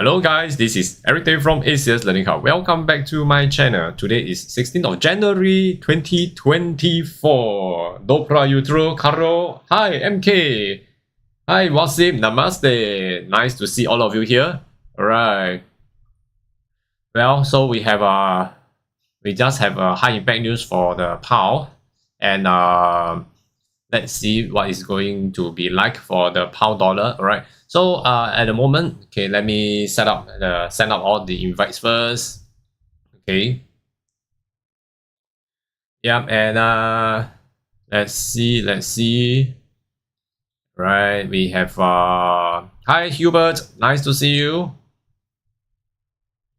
Hello guys, this is Eric Day from ACS Learning Hub. Welcome back to my channel. Today is 16th of January 2024. Dobra jutro, Karo. Hi MK. Hi Wasim, Namaste. Nice to see all of you here. Alright. Well, so we just have a high impact news for the pound, and let's see what is going to be like for the pound dollar. All right, so at the moment, okay, let me send up all the invites first. Okay, yeah, and let's see. Right, we have hi Hubert, nice to see you.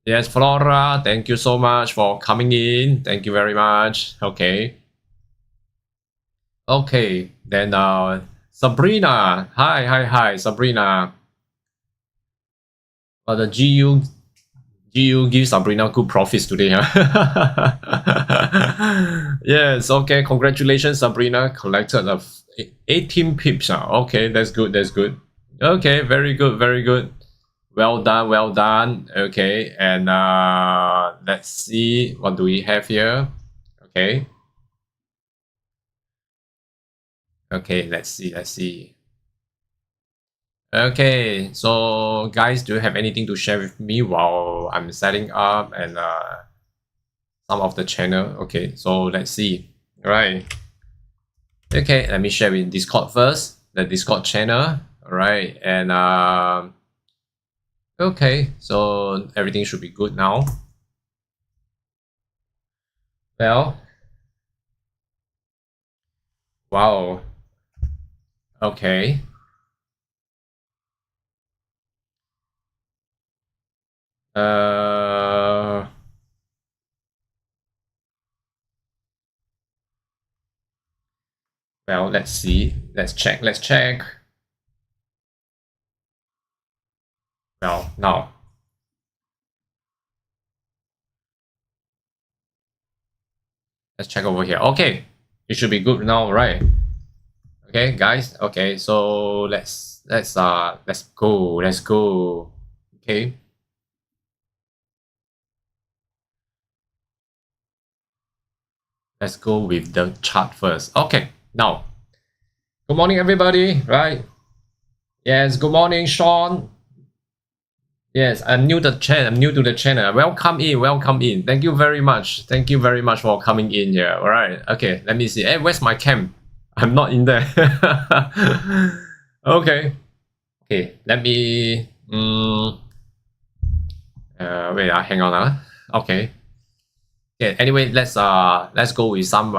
Yes, Flora, thank you so much for coming in. Thank you very much. Okay. Okay, then Sabrina. Hi, Sabrina. The GU gives Sabrina good profits today, huh? Yes, okay, congratulations, Sabrina. Collected 18 pips. Okay, that's good. Okay, very good. Well done. Okay, and let's see, what do we have here? Okay. Okay, let's see. Okay, so guys, do you have anything to share with me while I'm setting up and some of the channel? Okay, so let's see. All right. Okay, let me share in Discord first, the Discord channel. All right, and okay, so everything should be good now. Well, wow. Okay. Well, let's see. Let's check. Well, now. Let's check over here. Okay, it should be good now, right? Okay, guys. Okay, so let's go. Okay. Let's go with the chart first. Okay, now. Good morning, everybody. Right? Yes. Good morning, Sean. Yes, I'm new to the channel. Welcome in. Thank you very much for coming in here. All right. Okay, let me see. Hey, where's my cam? I'm not in there. Okay. Let me wait, hang on. Okay. Anyway, let's go with some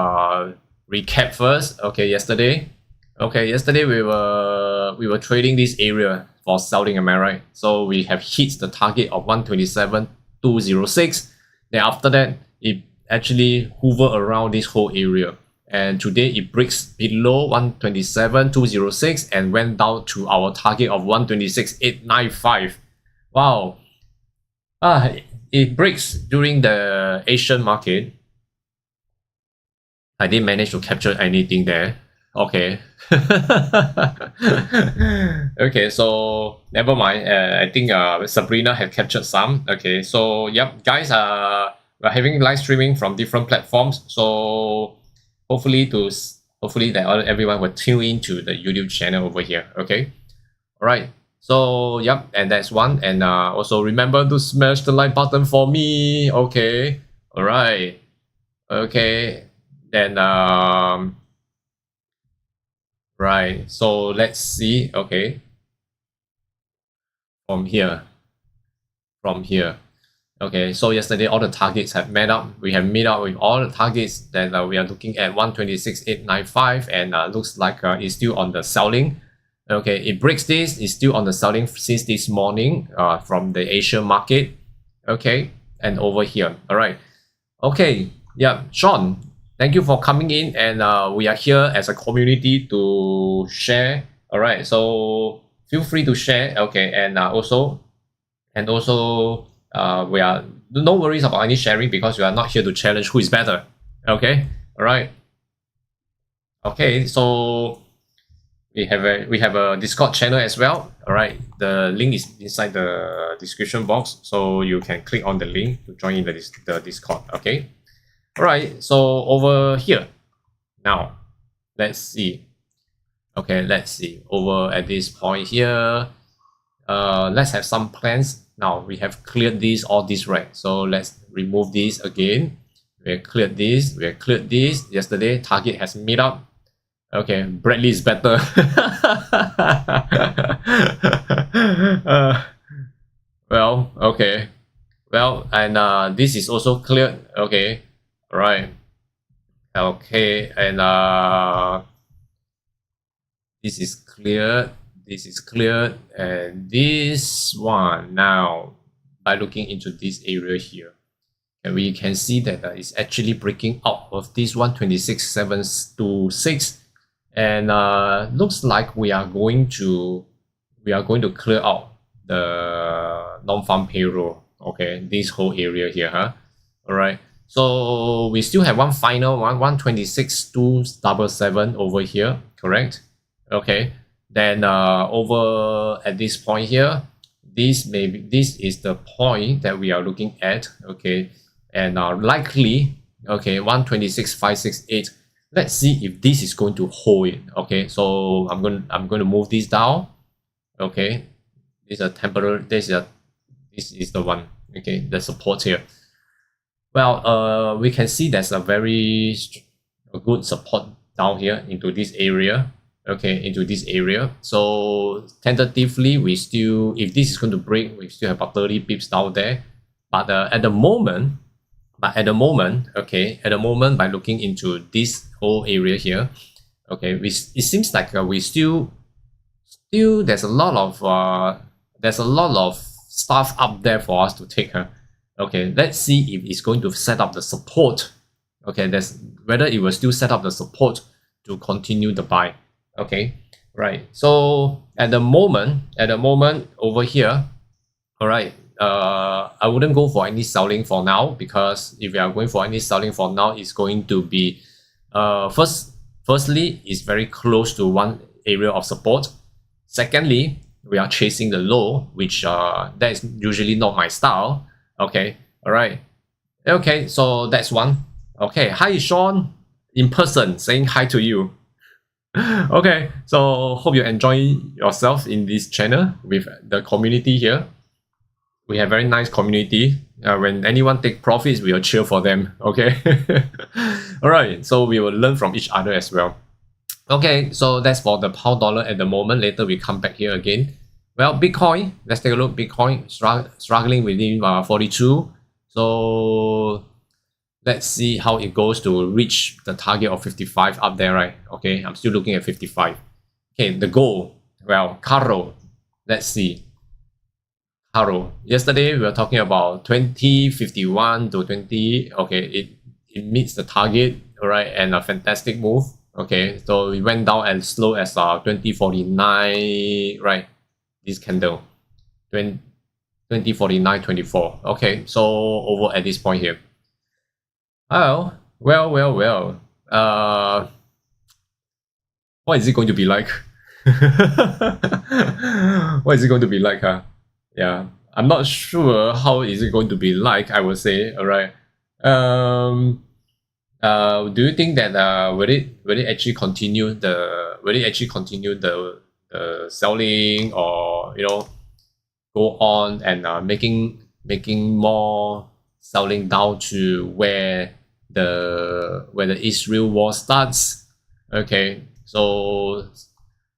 recap first. Okay, yesterday we were trading this area for selling, am I right? So we have hit the target of 127.206. Then after that, it actually hover around this whole area. And today it breaks below 127.206 and went down to our target of 126.895. Wow. It breaks during the Asian market. I didn't manage to capture anything there. Okay. Okay, so never mind. I think Sabrina had captured some. Okay, so yep, guys, we're having live streaming from different platforms. So hopefully that everyone will tune into the YouTube channel over here. Okay. All right. So yep, and that's one. And also remember to smash the like button for me. Okay. All right. Okay. Then right, so let's see. Okay, from here. Okay, so yesterday all the targets have met up. We have met up with all the targets that we are looking at 126.895, and looks like it's still on the selling. Okay, it breaks this. It's still on the selling since this morning from the Asian market. Okay, and over here. All right. Okay, yeah, Sean, thank you for coming in, and we are here as a community to share. All right, so feel free to share. Okay, and also we are no worries about any sharing, because we are not here to challenge who is better. Okay, all right. Okay, so we have a Discord channel as well. All right, the link is inside the description box, so you can click on the link to join in the Discord. Okay. All right. So over here now, let's see. Okay, let's see over at this point here. Let's have some plans. Now we have cleared all this, right? So let's remove this again. We have cleared this. We have cleared this. Yesterday, target has met up. Okay, Bradley is better. Well, okay. Well, and this is also cleared. Okay, all right. Okay, and this is cleared. This is cleared, and this one now, by looking into this area here, and we can see that it's actually breaking out of this 126.726, and looks like we are going to clear out the non-farm payroll. Okay, this whole area here, huh? All right. So we still have one final one, 126.277 over here, correct? Okay. Then over at this point here, this is the point that we are looking at. Okay, and likely, okay, 126.568. Let's see if this is going to hold it. Okay, so I'm going to move this down. Okay, this is a temporary. This is the one. Okay, the support here. Well, we can see there's a very good support down here into this area. Okay, into this area. So tentatively, we still, if this is going to break, we still have about 30 pips down there. But at the moment, okay, at the moment, by looking into this whole area here, okay, it seems like we still there's a lot of stuff up there for us to take. Okay, let's see if it's going to set up the support. Okay, whether it will still set up the support to continue the buy. Okay, right. So at the moment over here, all right, I wouldn't go for any selling for now, because if we are going for any selling for now, it's going to be firstly, it's very close to one area of support. Secondly, we are chasing the low, which that is usually not my style. Okay, all right. Okay, so that's one. Okay, hi Sean, in person, saying hi to you. Okay, so hope you enjoy yourself in this channel with the community here. We have very nice community. When anyone take profits, we will cheer for them. Okay. All right, so we will learn from each other as well. Okay, so that's for the pound dollar at the moment. Later we come back here again. Well, Bitcoin, let's take a look. Bitcoin struggling within 42. So let's see how it goes to reach the target of 55 up there, right? Okay, I'm still looking at 55. Okay, the goal. Well, Caro, let's see. Caro, yesterday we were talking about 2051 to 20. Okay, it meets the target, all right, and a fantastic move. Okay, so we went down as slow as 2049, right? This candle, 2049.24. Okay, so over at this point here. Oh, well. What is it going to be like? What is it going to be like, huh? Yeah, I'm not sure how is it going to be like, I would say. All right. Do you think that will it actually continue the selling, or go on and making more selling down to where the Israel war starts? Okay, so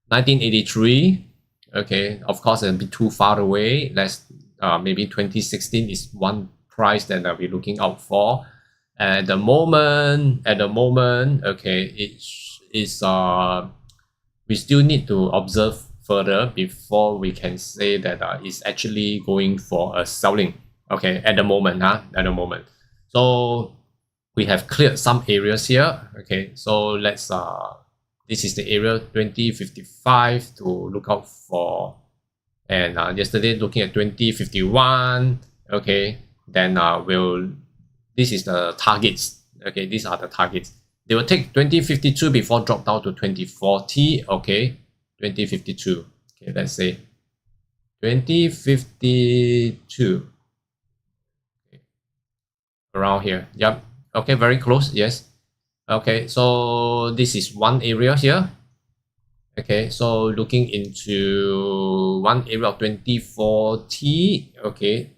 1983. Okay, of course a bit too far away. Let's maybe 2016 is one price that we're looking out for. At the moment, okay, it's we still need to observe further before we can say that it's actually going for a selling. Okay, at the moment, So we have cleared some areas here. Okay, so let's this is the area 2055 to look out for. And yesterday looking at 2051. Okay, then this is the targets. Okay, these are the targets. They will take 2052 before drop down to 2040. Okay, 2052. Okay, let's say 2052. Okay. Around here. Yep. Okay, very close. Yes. Okay, so this is one area here. Okay, so looking into one area of 24T. Okay,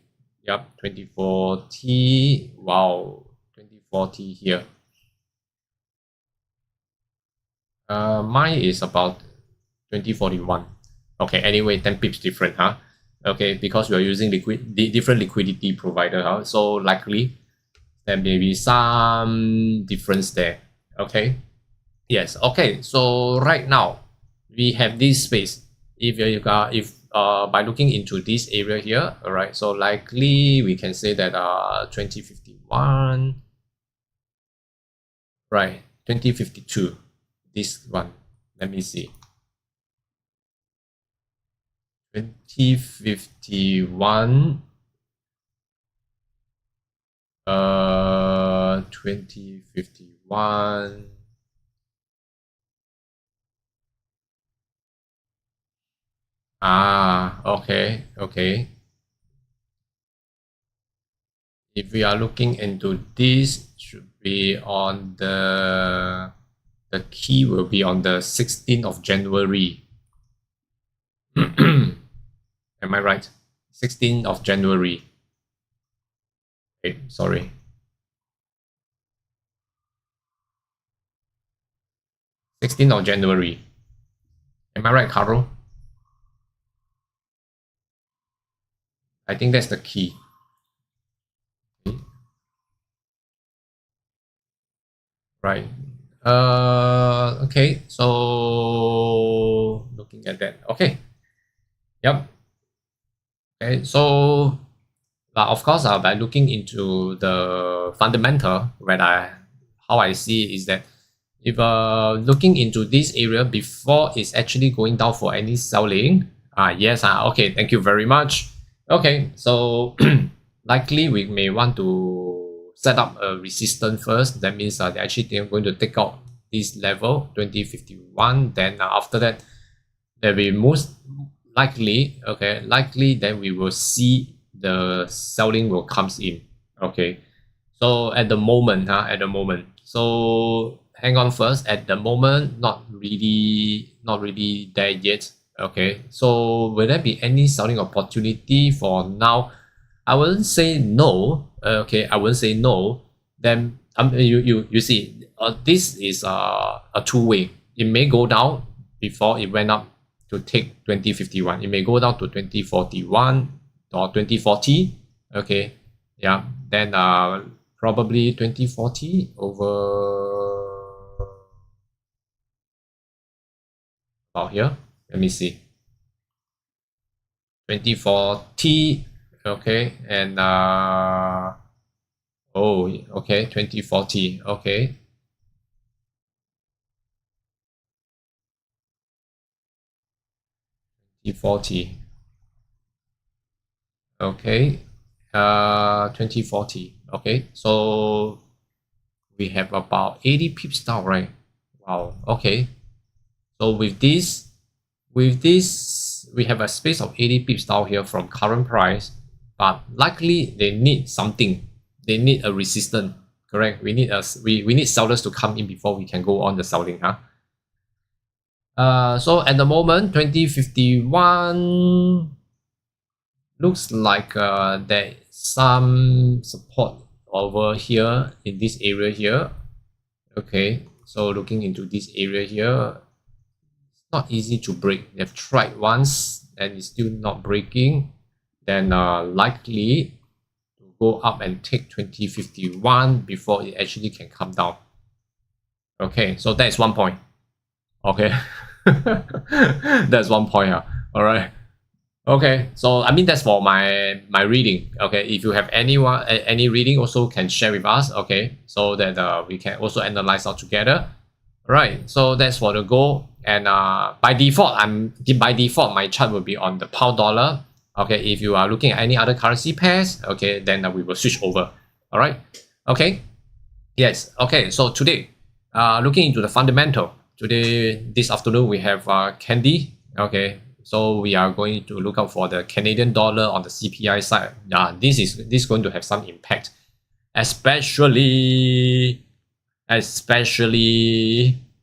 yep, 24T. Wow, 24T here. Mine is about 2041. Okay, anyway, 10 pips different, huh? Okay, because we are using different liquidity provider, huh? So likely there may be some difference there. Okay. Yes. Okay. So right now we have this space. If by looking into this area here, all right. So likely we can say that 2051, right? 2052. This one. Let me see. 2051. 2051. Okay, okay. If we are looking into this, should be on the key will be on the 16th of January. Am I right? 16th of January. Okay, sorry. 16th of January. Am I right, Carol? I think that's the key. Okay. Right. Okay, so looking at that. Okay. Yep. Okay, so of course, by looking into the fundamental, how I see is that if looking into this area before it's actually going down for any selling, yes, okay, thank you very much. Okay, so likely we may want to set up a resistance first. That means they're actually going to take out this level 2051. Then after that, there will most likely, okay, then we will see the selling will comes in. Okay, so at the moment, so hang on first. At the moment, not really there yet. Okay, so will there be any selling opportunity for now? I wouldn't say no. Okay, I wouldn't say no. Then you see, this is a two-way. It may go down before it went up to take 2051. It may go down to 2041 or 2040. Okay, yeah. Then probably 2040 over about here. Let me see. 2040. Okay, and oh, okay, 2040. Okay. T40. Okay. 2040. Okay, so we have about 80 pips down, right? Wow. Okay, so with this we have a space of 80 pips down here from current price, but likely they need something. They need a resistance, correct? We need we need sellers to come in before we can go on the selling, huh? So at the moment, 2051 looks like there is some support over here in this area here. Okay, so looking into this area here, it's not easy to break. They've tried once and it's still not breaking. Then likely to go up and take 2051 before it actually can come down. Okay, so that's one point. Okay. That's one point. All right. Okay, so I mean that's for my reading. Okay, if you have any reading, also can share with us. Okay, so that we can also analyze out together. All right, so that's for the goal. And by default, my chart will be on the pound dollar. Okay, if you are looking at any other currency pairs, okay, then we will switch over. All right. Okay. Yes. Okay. So today, looking into the fundamental. today, this afternoon, we have Candy. Okay, so we are going to look out for the Canadian dollar on the CPI side. This is going to have some impact, especially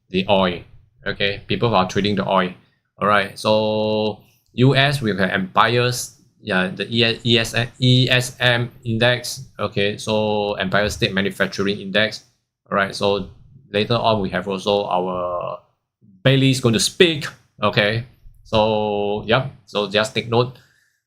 the oil. Okay, people are trading the oil. All right, so US we have Empire's, the ESM index. Okay, so Empire State Manufacturing Index. All right, so later on we have also our Bailey is going to speak. Okay, so yep, so just take note.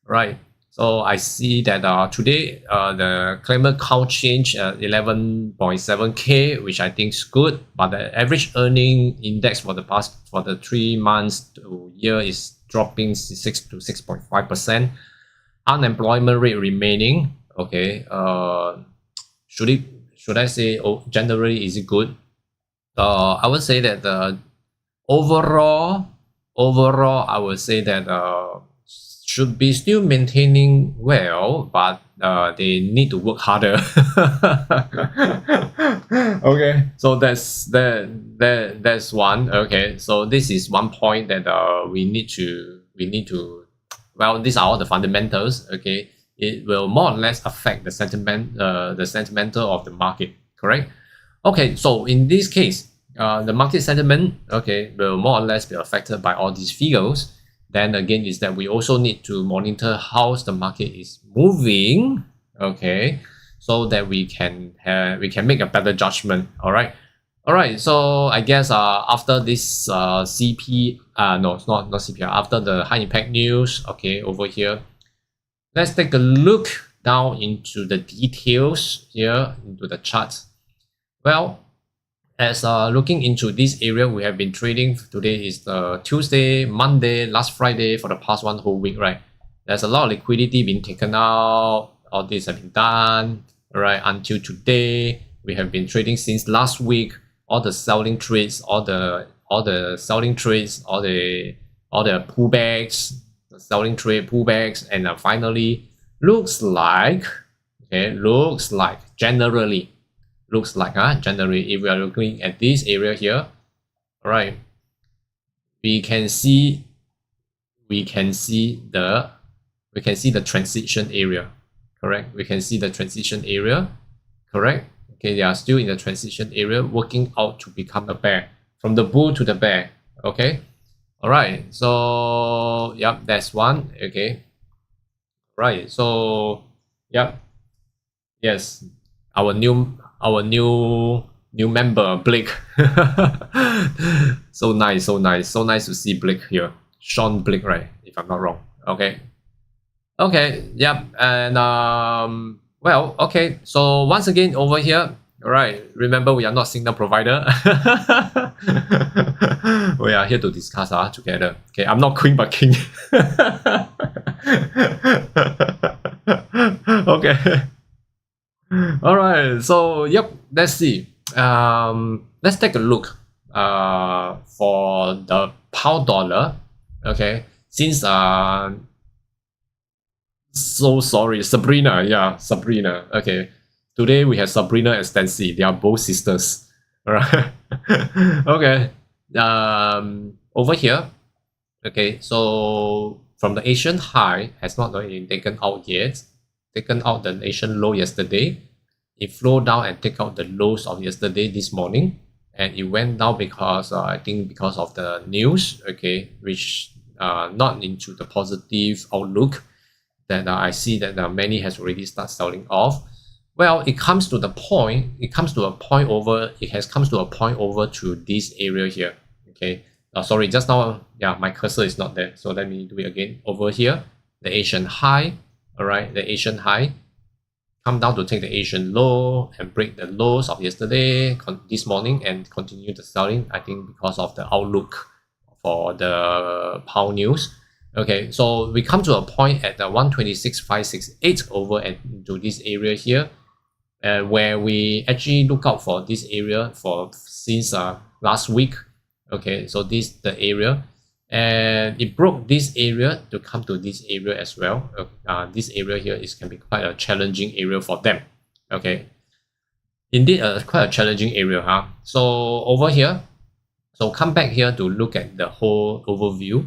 All right, so I see that today the claimant count changed 11.7K, which I think is good, but the average earning index for the 3 months to year is dropping 6 to 6.5%. Unemployment rate remaining okay. Should I say generally is it good? I would say that overall I would say that should be still maintaining well, but they need to work harder. Okay, so that's one. Okay, so this is one point that we need to well, these are all the fundamentals. Okay, it will more or less affect the sentimental of the market, correct? Okay, so in this case, the market sentiment, okay, will more or less be affected by all these figures. Then again, is that we also need to monitor how the market is moving, okay, so that we can make a better judgment. All right. So I guess after this no, it's not CPI. After the high impact news, okay, over here, let's take a look down into the details here into the chart. Well, as looking into this area, we have been trading. Today is the Tuesday, Monday, last Friday for the past one whole week, right? There's a lot of liquidity being taken out. All this have been done, right? Until today, we have been trading since last week. All the selling trades, all the pullbacks, the selling trade pullbacks, and finally looks like generally, if we are looking at this area here, all right, we can see the transition area, correct? We can see the transition area, correct? Okay, they are still in the transition area, working out to become a bear, from the bull to the bear. Okay, all right, so yep, that's one. Okay, right, so yep, yes, our new member Blake. so nice to see Blake here. Sean Blake, right, if I'm not wrong. Okay, yep. And well, okay, so once again over here, all right, remember we are not signal provider. We are here to discuss together. Okay, I'm not queen but king. Okay. All right, so yep, let's see. Let's take a look for the pound dollar. Okay, since so sorry, Sabrina. Okay, today we have Sabrina and Stancy. They are both sisters. All right. Okay. Over here. Okay, so from the Asian high has not been taken out yet. Taken out the Asian low yesterday. It flowed down and take out the lows of yesterday this morning, and it went down because I think because of the news. Okay, which not into the positive outlook. That I see that many has already started selling off. Well, it comes to a point over to this area here. Okay, sorry, just now, yeah, my cursor is not there, so let me do it again. Over here, the Asian high, all right, the Asian high come down to take the Asian low and break the lows of yesterday, this morning, and continue the selling. I think because of the outlook for the pound news. Okay, so we come to a point at the 126.568 over into this area here, where we actually look out for this area since last week. Okay, so this the area, and it broke this area to come to this area as well. This area here can be quite a challenging area for them. Okay, indeed, quite a challenging area, huh? So over here, So come back here to look at the whole overview.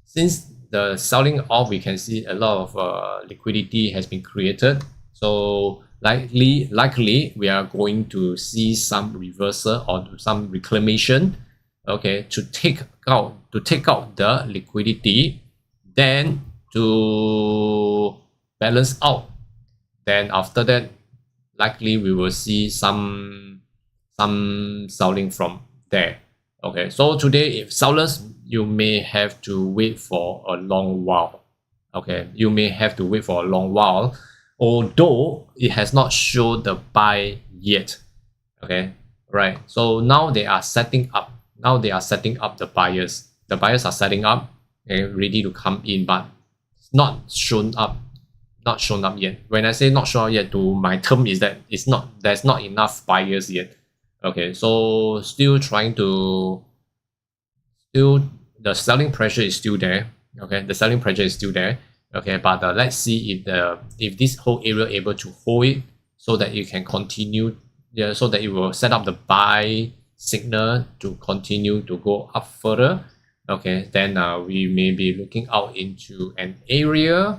Since the selling off, we can see a lot of liquidity has been created. So likely we are going to see some reversal or some reclamation, okay, to take out the liquidity, then to balance out. Then after that, likely we will see some selling from there. Okay, so today, if sellers, you may have to wait for a long while. Okay, you may have to wait for a long while, although it has not shown the buy yet. Okay, right. So now they are setting up. Now they are setting up the buyers. The buyers are setting up, okay, ready to come in, but it's not shown up. Not shown up yet. When I say not shown up yet, to my term is that there's not enough buyers yet. Okay, so still the selling pressure is still there. Okay, the selling pressure is still there. Okay, but let's see if this whole area able to hold it, so that you can continue, yeah, so that it will set up the buy signal to continue to go up further. Okay, then we may be looking out into an area.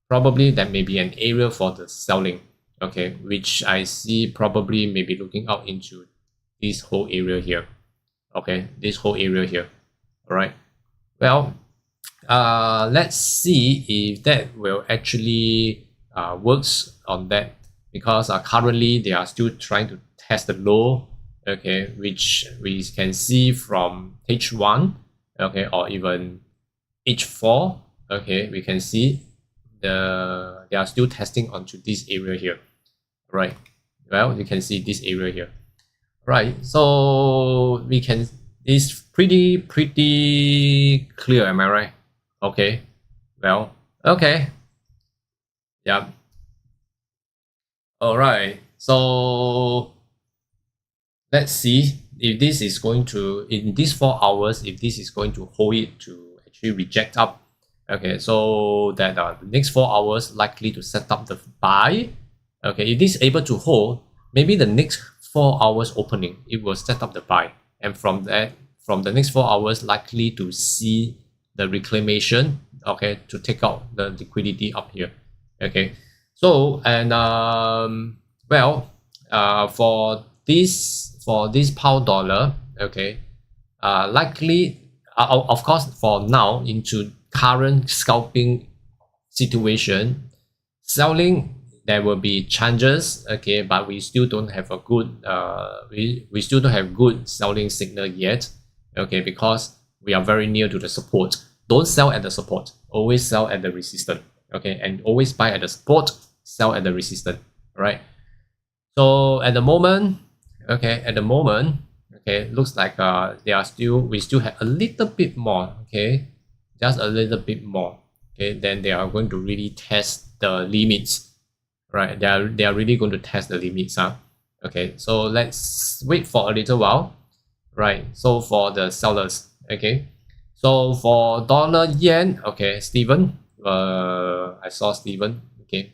Probably that may be an area for the selling, okay, which I see probably maybe looking out into this whole area here. Okay, this whole area here. All right, well, let's see if that will actually works on that, because currently they are still trying to test the low, okay, which we can see from H1, okay, or even H4, okay, we can see they are still testing onto this area here, right? Well, you can see this area here, right? So we can, it's pretty clear, am I right? Okay, well, okay, yeah, all right. So let's see if this is going to, in these 4 hours, if this is going to hold it to actually reject up. Okay, so that the next 4 hours likely to set up the buy. Okay, if this is able to hold, maybe the next 4 hours opening, it will set up the buy. And from that, from the next 4 hours, likely to see the reclamation, okay, to take out the liquidity up here. Okay, so, and well, for this pound dollar, okay, likely, of course, for now, into current scalping situation, selling, there will be changes, okay, but we still don't have a good we still don't have good selling signal yet, okay, because we are very near to the support. Don't sell at the support, always sell at the resistance, okay, and always buy at the support, sell at the resistance, right? So at the moment, okay, looks like we still have a little bit more, okay, just a little bit more, okay, then they are going to really test the limits, right? They are really going to test the limits, huh? Okay, so let's wait for a little while, right? So for the sellers, okay, so for dollar yen, okay, Steven, I saw Steven, okay,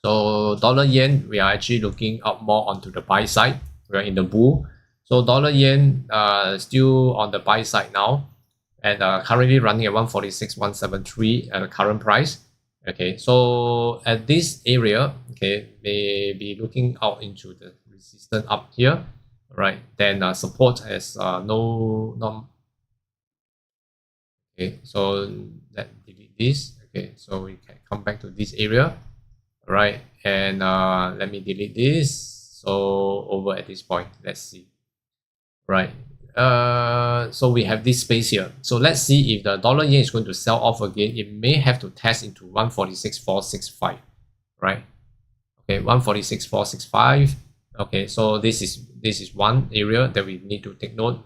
so dollar yen, we are actually looking out more onto the buy side. We are in the bull. So dollar yen still on the buy side now, and currently running at 146.173 at the current price. Okay, so at this area, okay, may be looking out into the resistance up here, right? Then support has no. Okay, so let's delete this. Okay, so we can come back to this area, right? And let me delete this. So over at this point, let's see, right? So we have this space here. So let's see if the dollar yen is going to sell off again. It may have to test into 146.465, right? Okay, 146.465. Okay, so this is one area that we need to take note,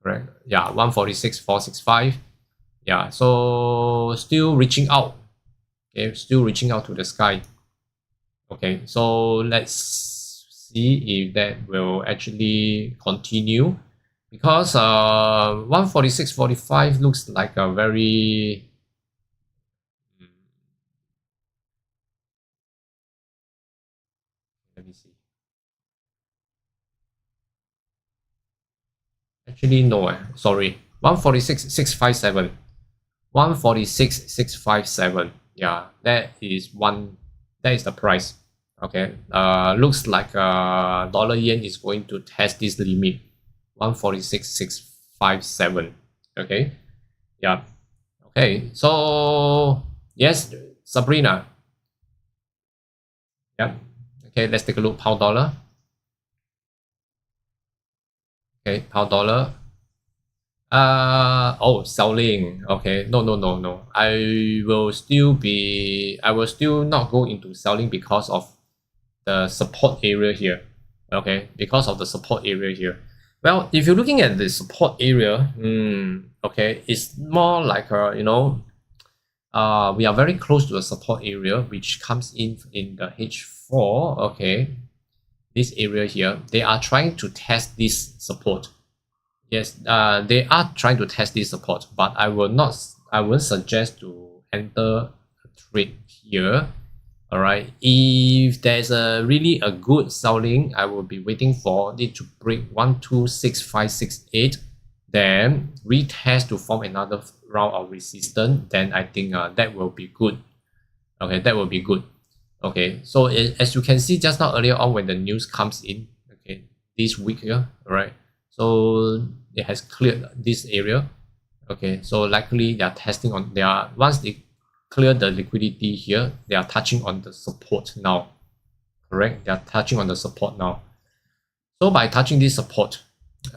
right? Yeah, 146.465. Yeah, so still reaching out. Okay, still reaching out to the sky. Okay, so let's see if that will actually continue, because 146.45 looks like a very let me see. Actually, no, sorry. 146,657. 146,657. Yeah, that is the price. Okay. Looks like dollar yen is going to test this limit. 146,657. Okay. Yeah. Okay. So yes, Sabrina. Yeah. Okay, let's take a look. Pound dollar. Okay, pound dollar. Selling. Okay, no. I will still not go into selling because of the support area here. Okay, because of the support area here. Well, if you're looking at the support area, okay, it's more like we are very close to the support area, which comes in the H4. Okay, this area here, they are trying to test this support. Yes, they are trying to test this support, but I won't suggest to enter a trade here. All right, if there's really a good selling, I will be waiting for it to break 126,568, then retest to form another round of resistance. Then I think that will be good. Okay, that will be good. Okay, so as you can see just now earlier on when the news comes in, okay, this week here, all right, so it has cleared this area. Okay, so likely they are testing on once they clear the liquidity here, they are touching on the support now. Correct, they are touching on the support now. So by touching this support,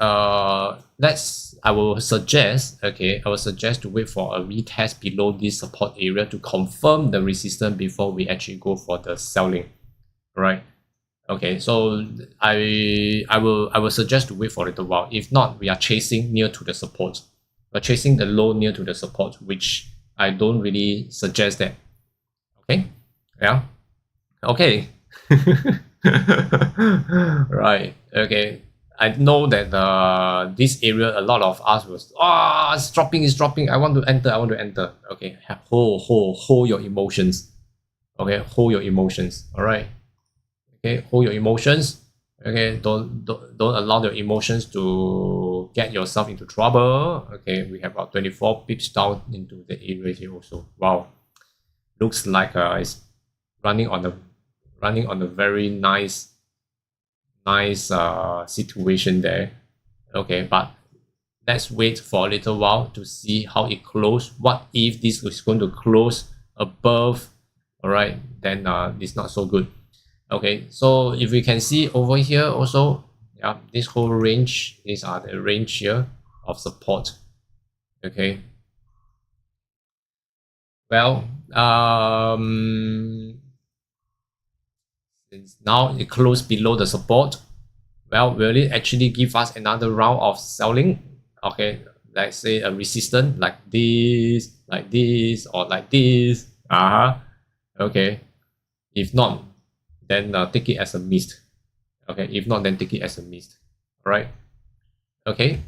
I will suggest to wait for a retest below this support area to confirm the resistance before we actually go for the selling. Right. Okay, so I will suggest to wait for a little while. If not, we are chasing near to the support. We're chasing the low near to the support, which I don't really suggest that. Okay. Yeah. Okay. Right. Okay. I know that this area, a lot of us was it's dropping. I want to enter. Okay, hold your emotions. Okay, hold your emotions. All right. Okay, hold your emotions. Okay, don't allow your emotions to get yourself into trouble. Okay, we have about 24 pips down into the area here also. Wow, looks like it's running on a very nice situation there. Okay, but let's wait for a little while to see how it closes. What if this is going to close above? All right, then it's not so good. Okay, so if we can see over here also, yeah, this whole range is the range here of support. Okay, well, since now it closed below the support, well, will it actually give us another round of selling? Okay, let's say a resistance like this, or like this. Okay, if not, then take it as a missed. Okay, if not, then take it as a missed. All right. Okay.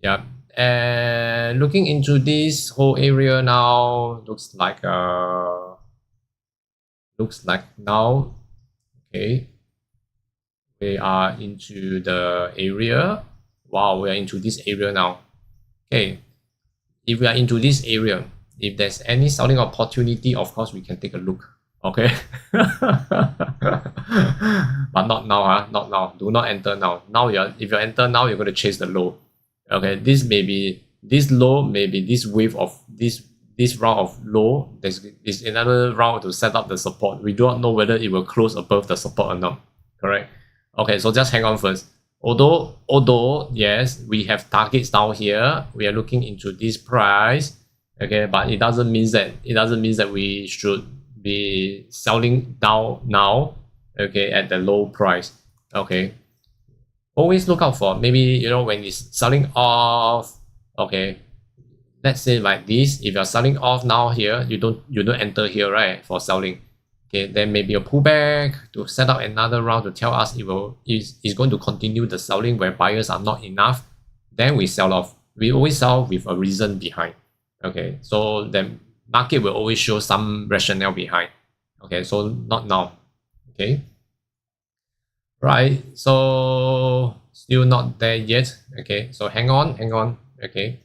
Yeah. And looking into this whole area now, looks like now. Okay. We are into the area. Wow, we are into this area now. Okay. If we are into this area, if there's any selling opportunity, of course we can take a look. Okay. But not now, not now. Do not enter now. If you enter now, you're going to chase the low. Okay, this low, maybe this wave of this round of low. There's another round to set up the support. We do not know whether it will close above the support or not. Correct. Okay, so just hang on first. Although yes, we have targets down here. We are looking into this price. Okay, but it doesn't mean that we should be selling down now. Okay, at the low price. Okay, always look out for maybe when it's selling off. Okay, let's say like this. If you're selling off now here, you don't enter here, right, for selling. Okay, then maybe a pullback to set up another round to tell us it's going to continue the selling where buyers are not enough. Then we sell off. We always sell with a reason behind. Okay, so the market will always show some rationale behind. Okay, so not now. Okay, right. So still not there yet. Okay, so hang on. Okay,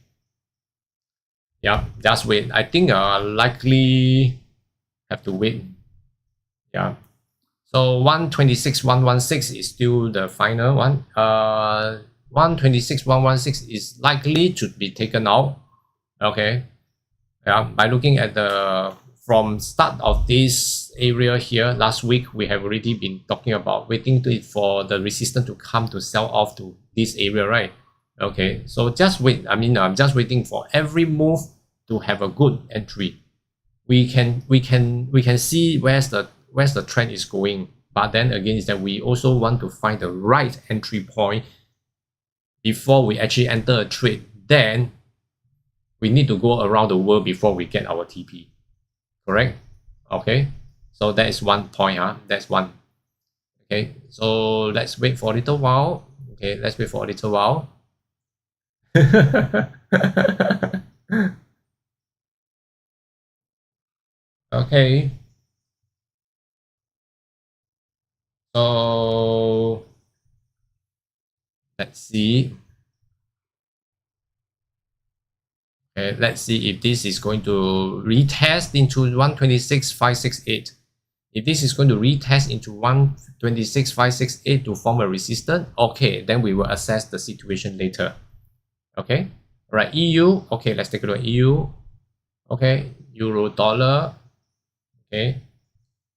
yeah, just wait. I think likely have to wait. Yeah, so 126.116 is still the final one. 126.116 is likely to be taken out. Okay, yeah, by looking at the from start of this area here last week, we have already been talking about waiting for the resistance to come to sell off to this area, right? Okay, so just wait. I mean, I'm just waiting for every move to have a good entry. We can see where's the trend is going, but then again is that we also want to find the right entry point before we actually enter a trade. Then we need to go around the world before we get our TP. Correct? Okay, so that is one point, that's one. Okay, so let's wait for a little while. Okay, let's wait for a little while. Okay, so let's see. Okay, let's see if this is going to retest into 126.568. If this is going to retest into 126.568 to form a resistance, okay, then we will assess the situation later. Okay, all right, EU. Okay, let's take a look at EU. Okay, euro dollar. Okay,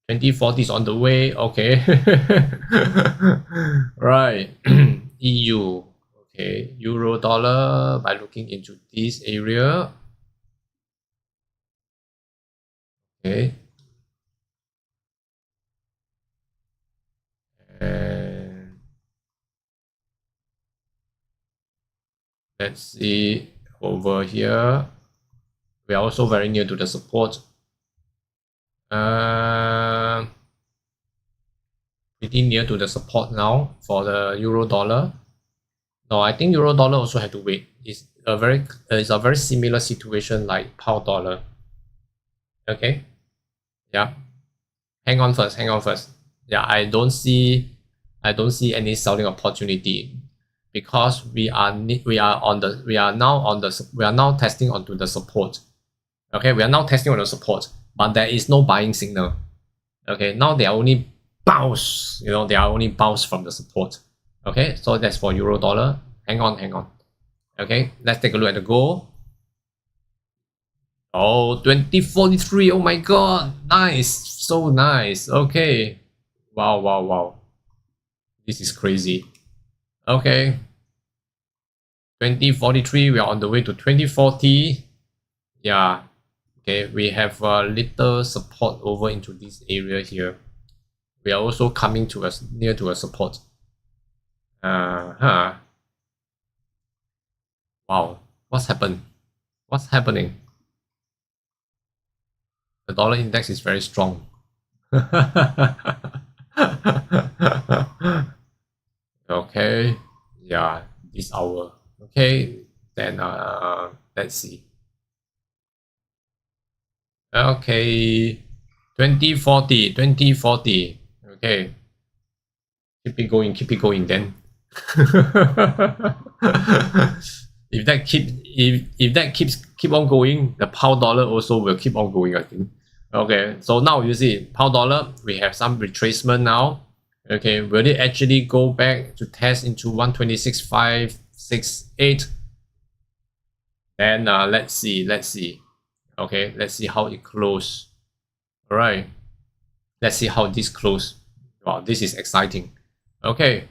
2040 is on the way. Okay, right. EU. Okay, euro dollar by looking into this area. Okay, and let's see over here. We are also very near to the support. Pretty near to the support now for the euro dollar. No, I think euro dollar also have to wait. It's a very similar situation like pound dollar. Okay, yeah. Hang on first. Yeah, I don't see any selling opportunity because we are now testing onto the support. Okay, we are now testing on the support, but there is no buying signal. Okay, now they are only bounce. They are only bounce from the support. Okay, so that's for euro dollar. Hang on. Okay, let's take a look at the gold. Oh, 2043. Oh my god, nice, so nice. Okay, wow, this is crazy. Okay, 2043, we are on the way to 2040. Yeah, okay, we have a little support over into this area here. We are also coming to us near to a support. Wow, what's happening? The dollar index is very strong. Okay, yeah, this hour. Okay, then let's see. Okay, 2040. Okay, keep it going then. If that keep on going, the pound dollar also will keep on going, I think. Okay, so now you see pound dollar, we have some retracement now. Okay, will it actually go back to test into 126.568? Then let's see. Okay, let's see how it close. All right, let's see how this close. Wow, this is exciting. Okay,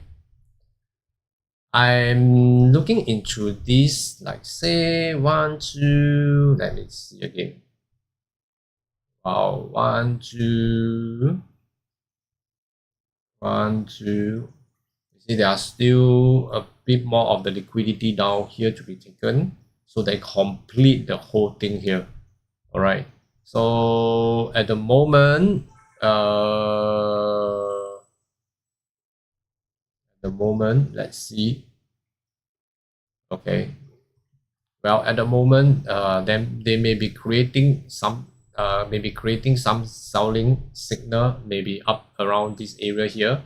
I'm looking into this, like say 1, 2, let me see again. Wow, 1, 2. You see, there are still a bit more of the liquidity down here to be taken, so they complete the whole thing here. All right, so at the moment, let's see. Okay, well, at the moment, then they may be creating some selling signal, maybe up around this area here.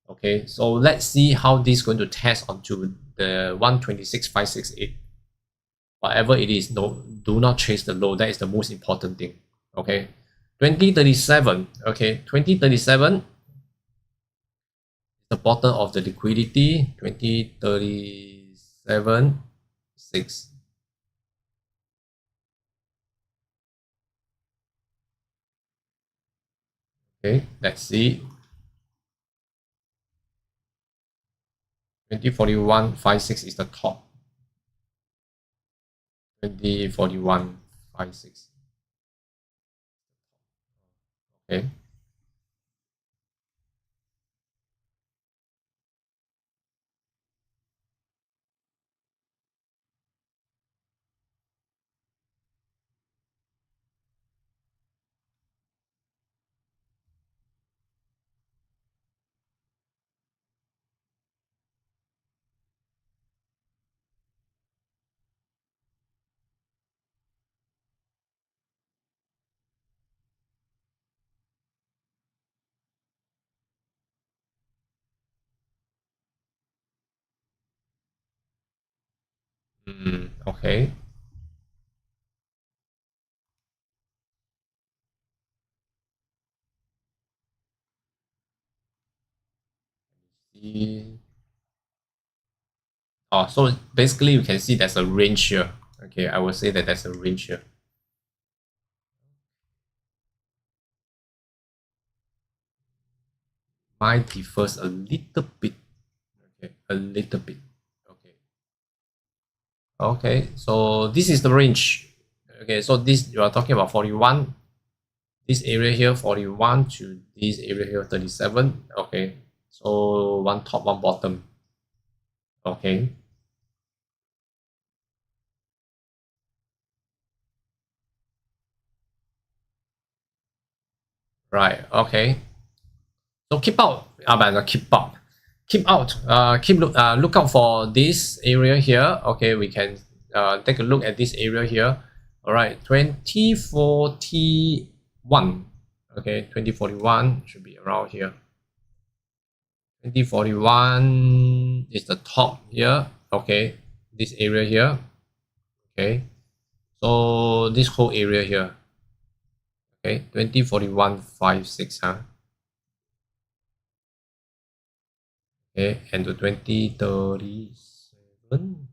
Okay, so let's see how this is going to test onto the 126,568. Whatever it is, no, do not chase the low. That is the most important thing. Okay, 2037. Okay, 2037. The bottom of the liquidity. 2037. 6. Okay, let's see. 2041.56 is the top. 2041.56. Okay. Okay. Oh, so basically you can see there's a range here. Okay, I will say that there's a range here. Mine differs a little bit. Okay, a little bit. Okay. Okay, so this is the range. Okay, so this you are talking about 41. This area here 41 to this area here 37. Okay, so one top, one bottom. Okay. Right. Okay. So keep out. Keep out. Keep out. Look out for this area here. Okay, we can take a look at this area here. All right, 2041. Okay, 2041 should be around here. 2041 is the top here. Okay, this area here. Okay, so this whole area here. Okay, 2041.56, huh? Okay, and to 2037.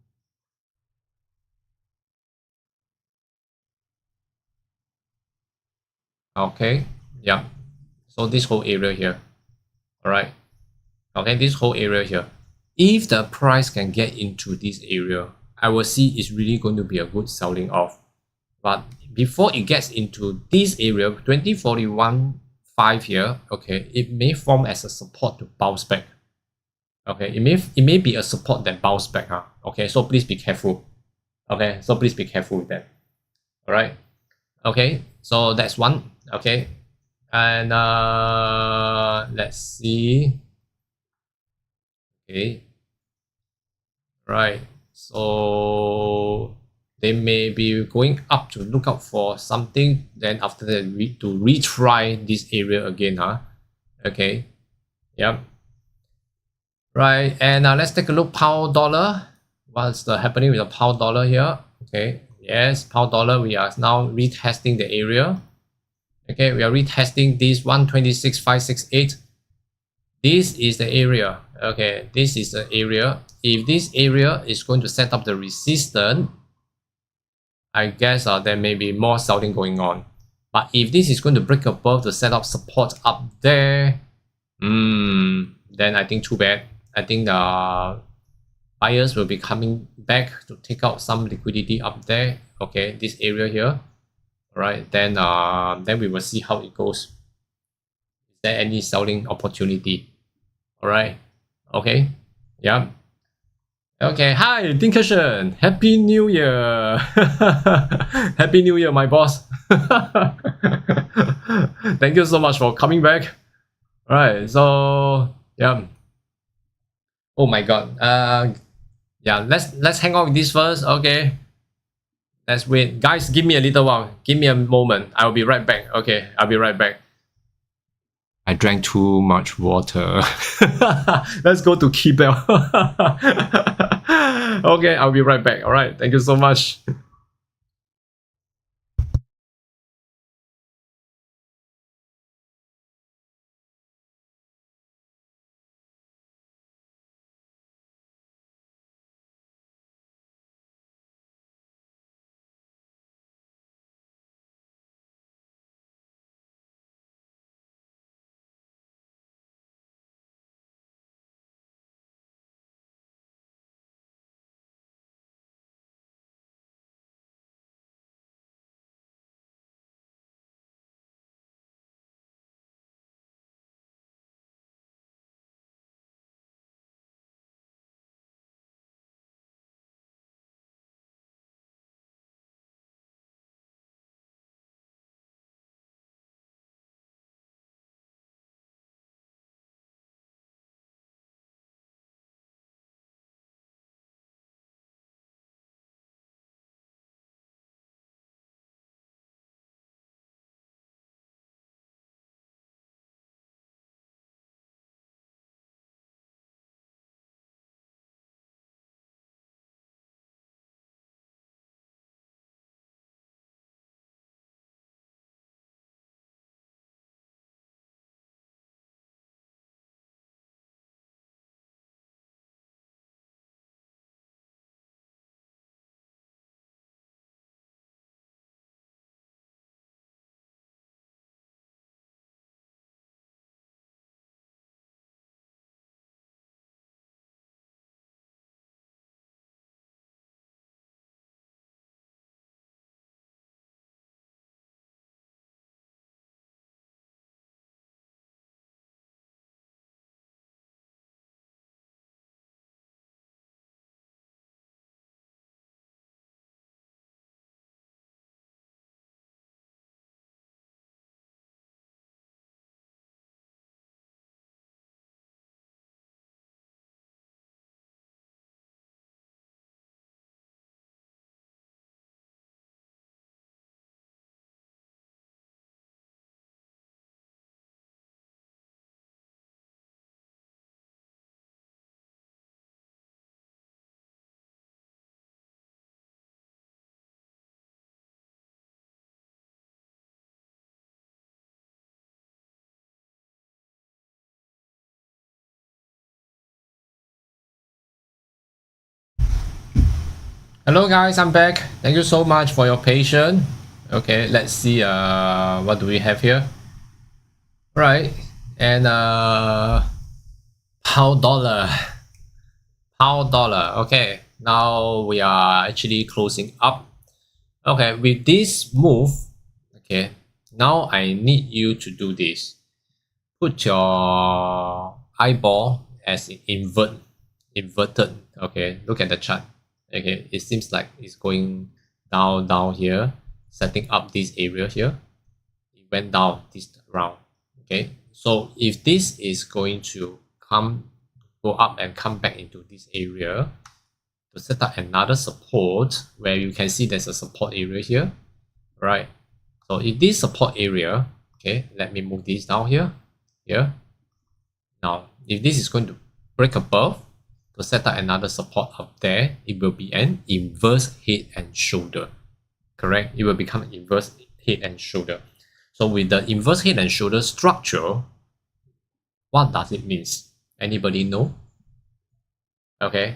Okay, yeah. So this whole area here. All right. Okay, this whole area here. If the price can get into this area, I will see it's really going to be a good selling off. But before it gets into this area, 2041.5 here, okay, it may form as a support to bounce back. Okay, it may be a support that bounce back. Huh? Okay, so please be careful. Okay, so please be careful with that. All right. Okay, so that's one. Okay, and let's see. Okay, right. So they may be going up to look out for something. Then after that, to retry this area again. Huh? Okay. Yep. Right, and let's take a look pound dollar. What's happening with the pound dollar here? Okay, yes, pound dollar, we are now retesting the area. Okay, we are retesting this 126,568. This is the area. Okay, this is the area. If this area is going to set up the resistance, I guess there may be more selling going on. But if this is going to break above the setup support up there, then I think too bad. I think the buyers will be coming back to take out some liquidity up there. Okay, this area here. All right, then we will see how it goes. Is there any selling opportunity? All right. Okay. Yeah. Okay. Hi, Dinkashen. Happy New Year. Happy New Year, my boss. Thank you so much for coming back. All right. So yeah. Oh my god. Yeah, let's hang on with this first. Okay, let's wait, guys. Give me a little while, give me a moment. I'll be right back. Okay, I'll be right back. I drank too much water. Let's go to key bell. Okay, I'll be right back. All right, thank you so much. Hello guys, I'm back. Thank you so much for your patience. Okay, let's see what do we have here. Right, and pound dollar. Okay, now we are actually closing up. Okay, with this move, okay, now I need you to do this. Put your eyeball as inverted. Okay, look at the chart. Okay, it seems like it's going down here, setting up this area here. It went down this round. Okay, so if this is going to go up and come back into this area to set up another support, where you can see there's a support area here, right? So if this support area, okay, let me move this down here. Now if this is going to break above to set up another support up there, it will be an inverse head and shoulder. Correct? It will become an inverse head and shoulder. So with the inverse head and shoulder structure, what does it mean? Anybody know? Okay.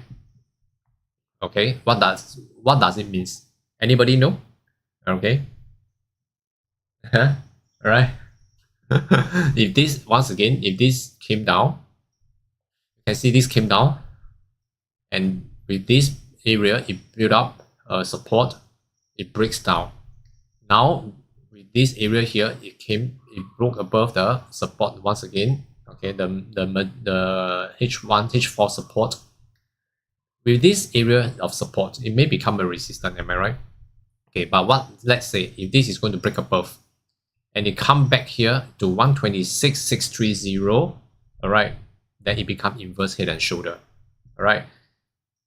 Okay. What does it mean? Anybody know? Okay. All right. If this, once again, if this came down, you can see this came down, and with this area it built up a support, it breaks down. Now with this area here, it broke above the support once again. Okay, the H1 H4 support. With this area of support, it may become a resistance. Am I right? Okay, but let's say if this is going to break above and it come back here to 126,630, all right, then it become inverse head and shoulder. All right.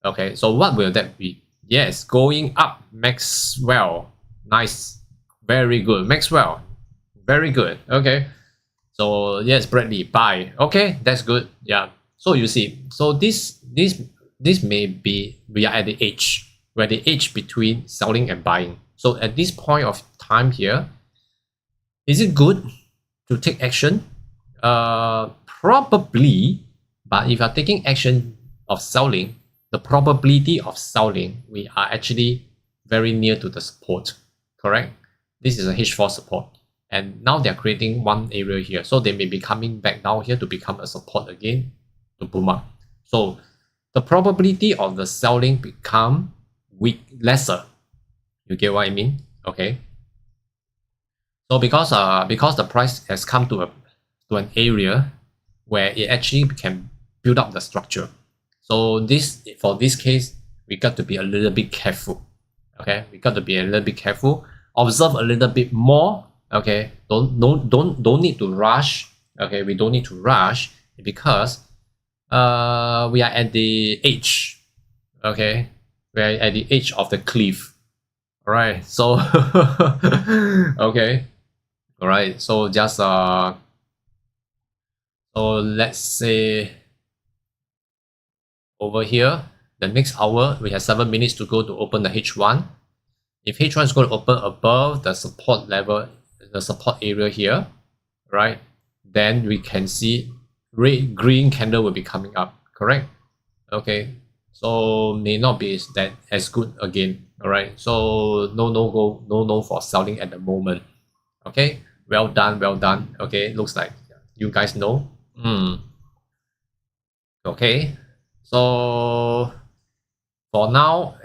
Okay, so what will that be? Yes, going up. Maxwell. Nice. Very good. Maxwell. Very good. Okay. So yes, Bradley, buy. Okay, that's good. Yeah. So you see, so this may be, we are at the edge. We're at the edge between selling and buying. So at this point of time here, is it good to take action? Probably, but if you are taking action of selling, the probability of selling, we are actually very near to the support, correct? This is a H4 support. And now they're creating one area here. So they may be coming back down here to become a support again to boom up. So the probability of the selling become lesser. You get what I mean? Okay. So because the price has come to an area where it actually can build up the structure. So for this case, we got to be a little bit careful. Okay, we got to be a little bit careful. Observe a little bit more. Okay, don't need to rush. Okay, we don't need to rush because we are at the edge. Okay, we are at the edge of the cliff. All right, so okay, all right. So just so let's say over here, the next hour we have 7 minutes to go to open the H1. If H1 is going to open above the support level, the support area here, right, then we can see green candle will be coming up, correct? Okay, so may not be that as good again. All right, so no for selling at the moment. Okay, well done. Okay, looks like you guys know. Okay, so for now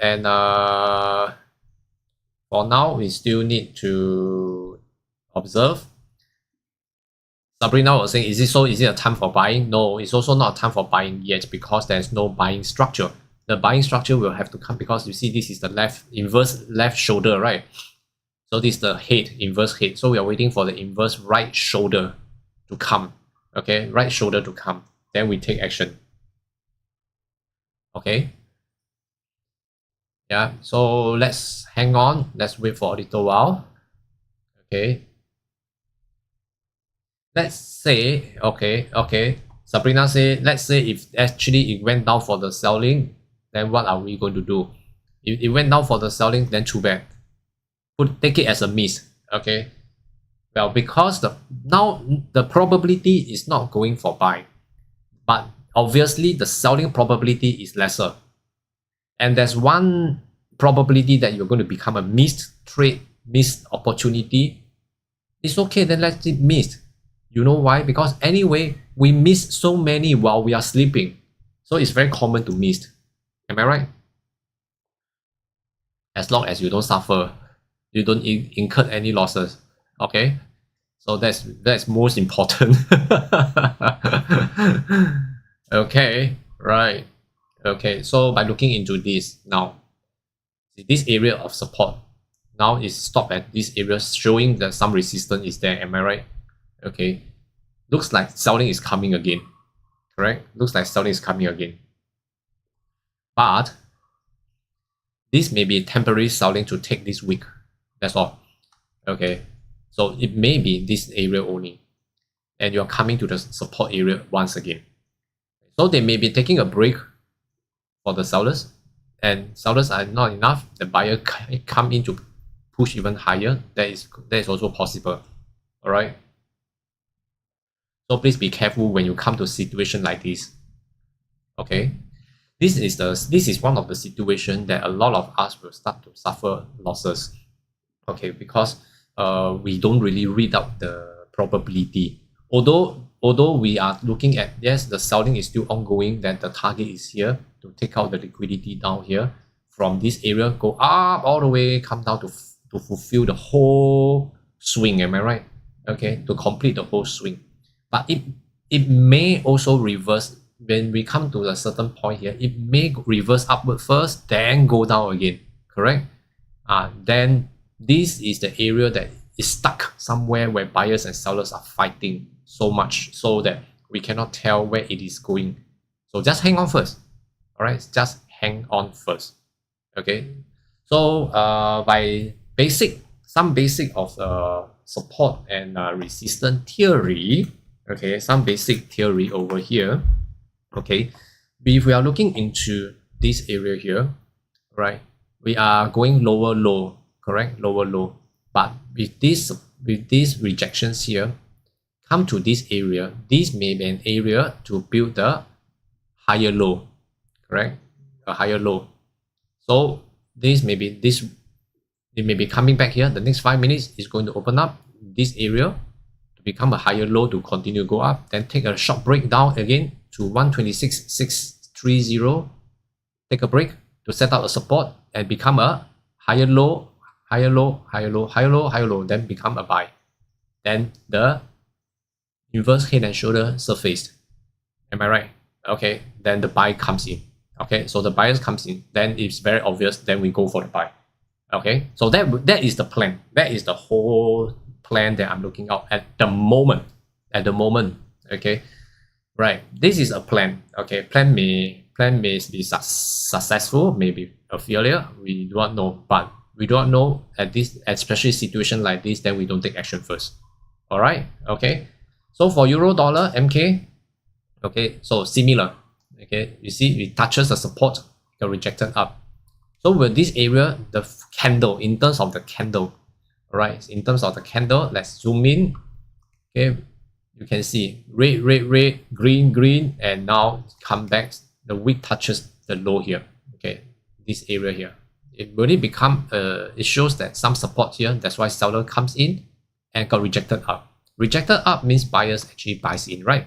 we still need to observe. Sabrina was saying, is it a time for buying? No, it's also not a time for buying yet because there's no buying structure. The buying structure will have to come because you see this is the inverse left shoulder, right? So this is the head, inverse head. So we are waiting for the inverse right shoulder to come. Okay, right shoulder to come. Then we take action. Okay. Yeah, so let's hang on. Let's wait for a little while. Okay. Let's say, okay. Sabrina say, let's say if actually it went down for the selling, then what are we going to do? If it went down for the selling, then too bad. Take it as a miss. Okay. Well, because now the probability is not going for buy, but obviously the selling probability is lesser. And there's one probability that you're going to become a missed trade, missed opportunity. It's okay, then let's it missed. You know why? Because anyway, we miss so many while we are sleeping. So it's very common to miss. Am I right? As long as you don't suffer, you don't incur any losses. Okay? So that's most important. Okay, right. Okay, so by looking into this now, this area of support now is stopped at this area, showing that some resistance is there. Am I right? Okay, looks like selling is coming again. Correct? Looks like selling is coming again. But this may be temporary selling to take this week. That's all. Okay, so it may be this area only, and you're coming to the support area once again. So they may be taking a break for the sellers, and sellers are not enough. The buyer come in to push even higher. That is also possible. All right. So please be careful when you come to a situation like this. Okay, this is one of the situations that a lot of us will start to suffer losses. Okay, because we don't really read out the probability. Although we are looking at, yes, the selling is still ongoing, then the target is here to take out the liquidity down here from this area, go up all the way, come down to fulfill the whole swing. Am I right? Okay, to complete the whole swing. But it may also reverse when we come to a certain point here. It may reverse upward first, then go down again. Correct? Then this is the area that is stuck somewhere where buyers and sellers are fighting so much so that we cannot tell where it is going. So just hang on first. All right, just hang on first. Okay. So by some basic of support and resistance theory, Okay, some basic theory over here. Okay, if we are looking into this area here, right, we are going lower low, correct, lower low, but with these rejections here, come to this area, this may be an area to build the higher low, correct, a higher low. So this may be this, it may be coming back here. The next 5 minutes is going to open up this area to become a higher low to continue to go up, then take a short break down again to 126,630, take a break to set out a support and become a higher low, higher low, higher low, higher low, higher low, then become a buy. Then the inverse head and shoulder surfaced. Am I right? Okay, then the buy comes in. Okay, so the buyers comes in, then it's very obvious, then we go for the buy. Okay, so that is the plan. That is the whole plan that I'm looking out at the moment. At the moment, okay, right. This is a plan. Okay, plan may be successful, maybe a failure. We do not know, but we do not know at this, especially situation like this, then we don't take action first. All right. Okay. So for euro dollar MK, okay, so similar. Okay, you see it touches the support, got rejected up. So with this area, the candle, in terms of the candle, all right, in terms of the candle, let's zoom in. Okay, you can see red, red, red, green, green, and now come back. The wick touches the low here. Okay, this area here. It really become it shows that some support here. That's why seller comes in and got rejected up. Rejected up means buyers actually buys in, right?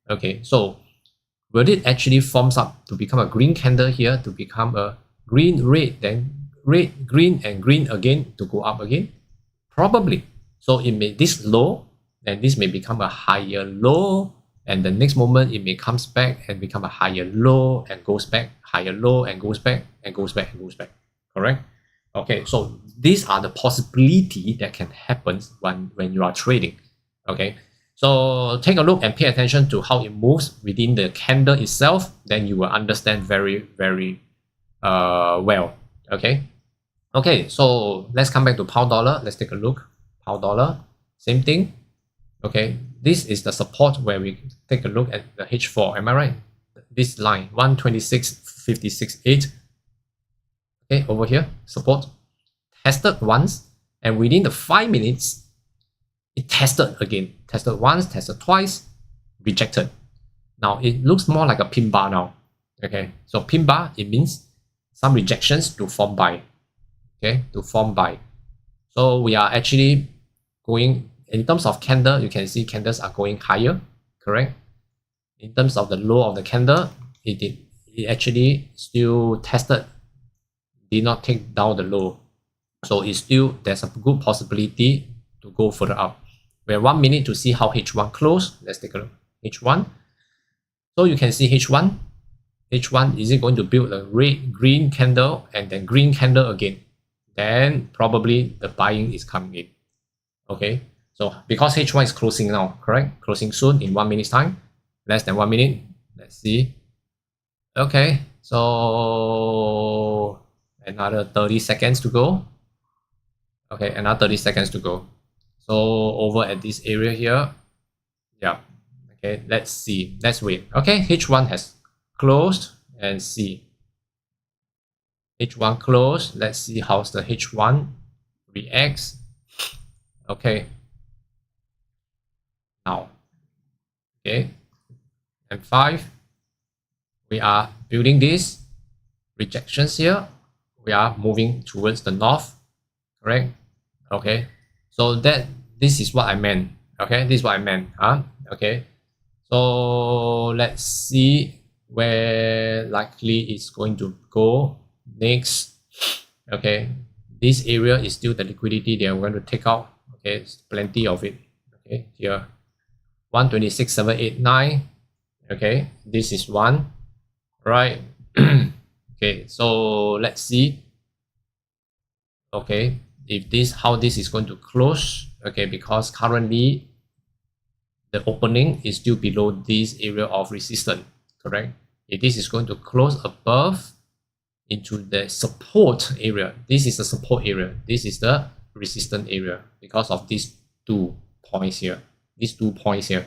Okay, so will it actually forms up to become a green candle here, to become a green, red, then red, green, and green again to go up again? Probably. So it may this low, and this may become a higher low, and the next moment it may comes back and become a higher low and goes back, higher low and goes back and goes back and goes back. Correct? Okay, so these are the possibility that can happen when you are trading. Okay, so take a look and pay attention to how it moves within the candle itself, then you will understand very, very well. Okay. Okay, so let's come back to pound dollar. Let's take a look. Pound dollar, same thing. Okay, this is the support where we take a look at the H4. Am I right? This line 126.56.8. Okay, over here, support tested once, and within the 5 minutes, it tested again. Tested once, tested twice, rejected. Now it looks more like a pin bar now. Okay, so pin bar, it means some rejections to form buy. Okay, to form buy. So we are actually going, in terms of candle, you can see candles are going higher, correct? In terms of the low of the candle, it actually still tested, did not take down the low. So it's still, there's a good possibility to go further up. We have 1 minute to see how H1 close. Let's take a look. H1. So you can see H1. H1, is it going to build a red, green candle and then green candle again? Then probably the buying is coming in. Okay. So because H1 is closing now, correct? Closing soon in 1 minute's time. Less than 1 minute. Let's see. Okay. So another 30 seconds to go. Okay, another 30 seconds to go. So over at this area here, yeah. Okay, let's see. Let's wait. Okay, H1 has closed and see. H1 closed. Let's see how's the H1 reacts. Okay. Now, okay, and 5. We are building this rejections here. We are moving towards the north. Correct? Okay. So this is what I meant. Okay, this is what I meant. Okay. So let's see where likely it's going to go next. Okay. This area is still the liquidity they are going to take out. Okay, it's plenty of it. Okay, here 126.789. Okay, this is one. Right. Okay, so let's see. Okay, if this, how this is going to close. Okay, because currently the opening is still below this area of resistance, correct? If this is going to close above into the support area, this is the support area, this is the resistance area, because of these 2 points here, these 2 points here.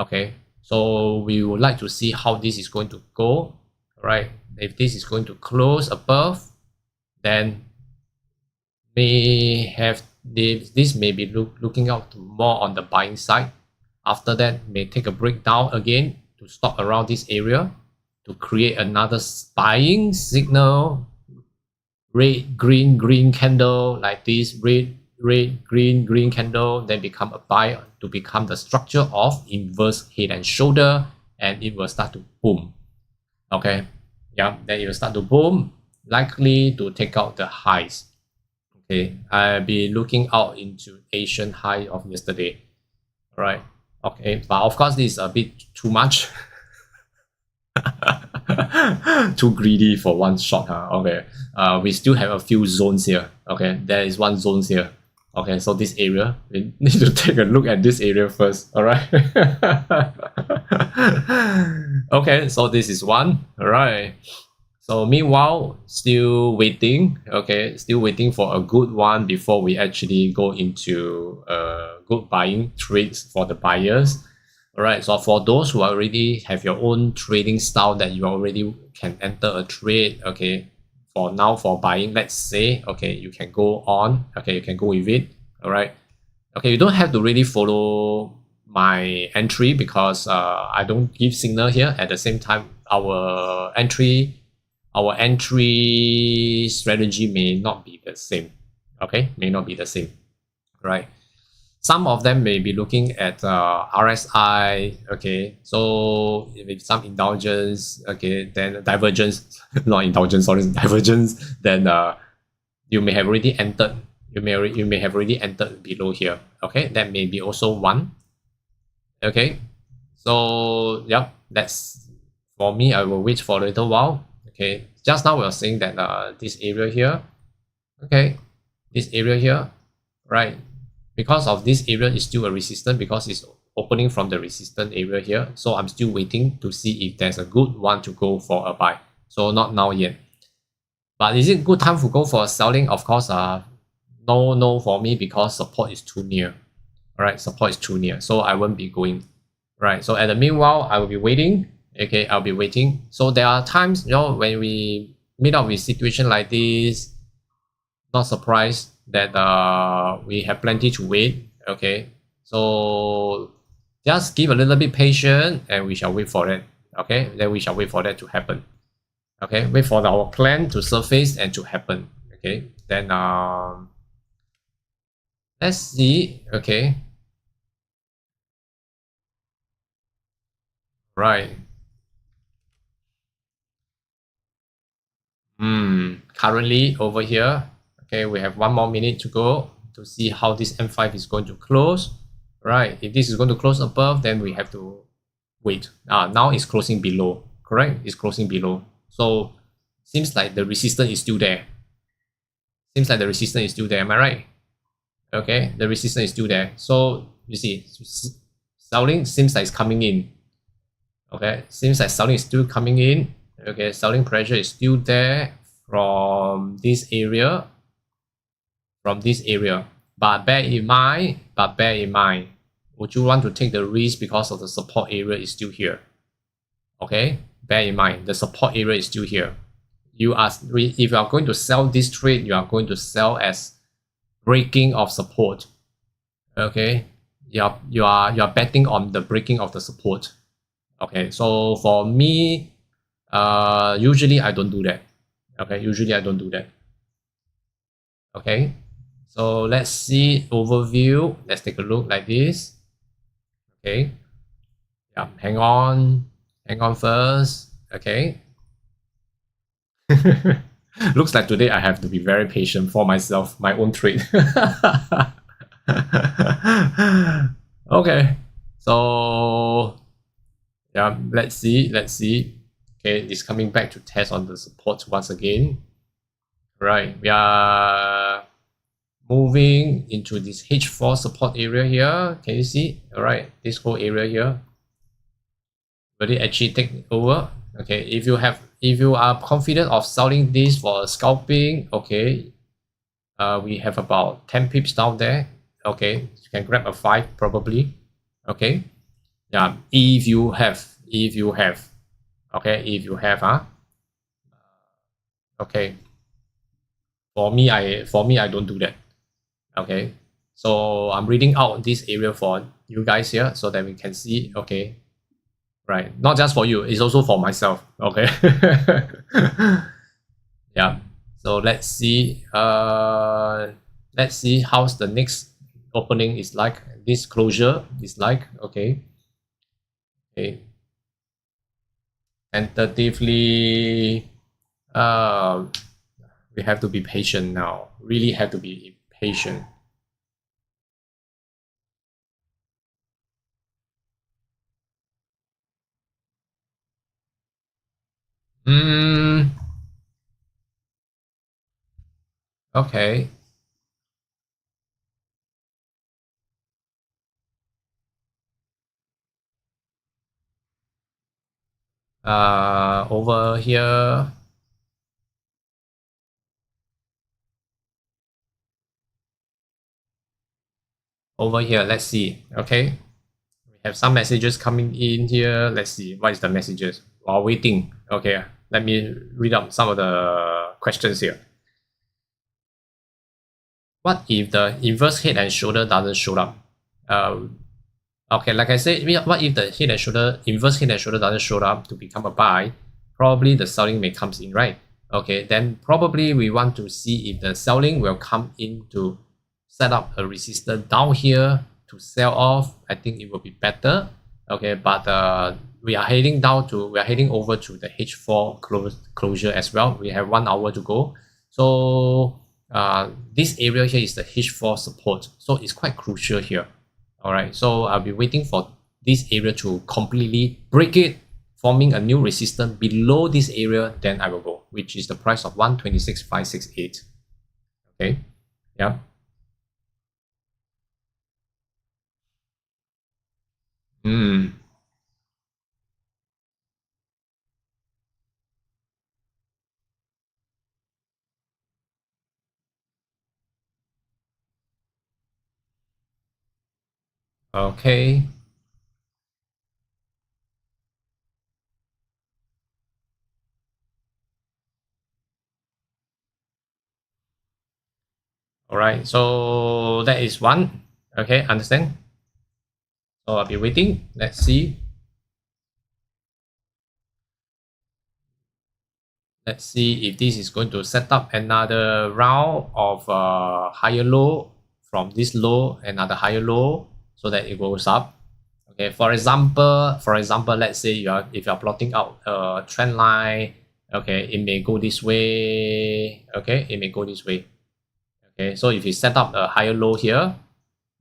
Okay, so we would like to see how this is going to go. Right, if this is going to close above, then may have this may be looking out more on the buying side. After that, may take a breakdown again to stop around this area to create another buying signal. Red, green, green candle like this, red, red, green, green candle, then become a buy to become the structure of inverse head and shoulder, and it will start to boom. Okay, yeah, then it will start to boom, likely to take out the highs. Okay, I'll be looking out into Asian high of yesterday. All right, okay, but of course this is a bit too much. Too greedy for one shot, huh? Okay, we still have a few zones here. Okay, there is one zone here. Okay, so this area, we need to take a look at this area first. All right. Okay, so this is one. All right. So meanwhile, still waiting. Okay, still waiting for a good one before we actually go into good buying trades for the buyers. All right, so for those who already have your own trading style that you already can enter a trade, okay, for now for buying, let's say, okay, you can go on, okay, you can go with it. All right, okay, you don't have to really follow my entry because I don't give signal here. At the same time, our entry strategy may not be the same. Okay, may not be the same, right? Some of them may be looking at RSI, okay, so with some indulgence, okay, then divergence, not indulgence, sorry, divergence, then you may have already entered, you may have already entered below here, okay, that may be also one, okay, so yeah, that's for me. I will wait for a little while, okay. Just now we were saying that this area here, okay, this area here, right? Because of this area is still a resistance because it's opening from the resistance area here. So I'm still waiting to see if there's a good one to go for a buy. So not now yet. But is it good time to go for a selling? Of course, no for me because support is too near. All right, support is too near. So I won't be going. Right. So at the meanwhile, I will be waiting. Okay, I'll be waiting. So there are times, you know, when we meet up with situation like this, not surprised that we have plenty to wait. Okay, so just give a little bit patient and we shall wait for it. Okay, then we shall wait for that to happen. Okay, wait for our plan to surface and to happen. Okay, then let's see. Okay, right. Currently over here, okay, we have 1 more minute to go to see how this M5 is going to close. Right, if this is going to close above, then we have to wait. Now it's closing below, correct? It's closing below. So seems like the resistance is still there. Seems like the resistance is still there, am I right? Okay, the resistance is still there. So you see, selling seems like it's coming in. Okay, seems like selling is still coming in. Okay, selling pressure is still there from this area. But bear in mind, would you want to take the risk because of the support area is still here? Okay, bear in mind, the support area is still here. If you are going to sell this trade, you are going to sell as breaking of support. Okay, you are betting on the breaking of the support. Okay, so for me, usually I don't do that. Okay, usually I don't do that. Okay, so let's see overview. Let's take a look like this. Okay, yeah, hang on first. Okay. Looks like today I have to be very patient for myself, my own trade. Okay, so yeah, let's see. Okay, it's coming back to test on the support once again. Right, we are moving into this H4 support area here. Can you see? All right, this whole area here. Will it actually take over? Okay, if you are confident of selling this for scalping, okay, we have about 10 pips down there. Okay, you can grab a 5 probably. Okay, Yeah, if you have, okay, if you have, okay. For me, I don't do that. Okay, so I'm reading out this area for you guys here so that we can see. Okay, right, not just for you, it's also for myself. Okay. Yeah, so let's see how's the next opening is like, this closure is like. Okay, okay, tentatively, uh we have to be patient now, really have to be patient. Okay. Over here, let's see. Okay, we have some messages coming in here. Let's see what is the messages while waiting. Okay, let me read out some of the questions here. What if the inverse head and shoulder doesn't show up? Okay, like I said, what if the inverse head and shoulder doesn't show up to become a buy? Probably the selling may comes in, right? Okay, then probably we want to see if the selling will come in to set up a resistance down here to sell off. I think it will be better. Okay, but we are heading over to the H4 closure as well. We have 1 hour to go. So this area here is the H4 support. So it's quite crucial here. All right, so I'll be waiting for this area to completely break it, forming a new resistance below this area, then I will go, which is the price of 126,568. Okay, yeah. Okay. All right, so that is one. Okay, understand. So I'll be waiting. Let's see. Let's see if this is going to set up another round of higher low from this low, another higher low, so that it goes up. Okay, for example, let's say if you're plotting out a trend line, okay, it may go this way. Okay, it may go this way. Okay, so if you set up a higher low here,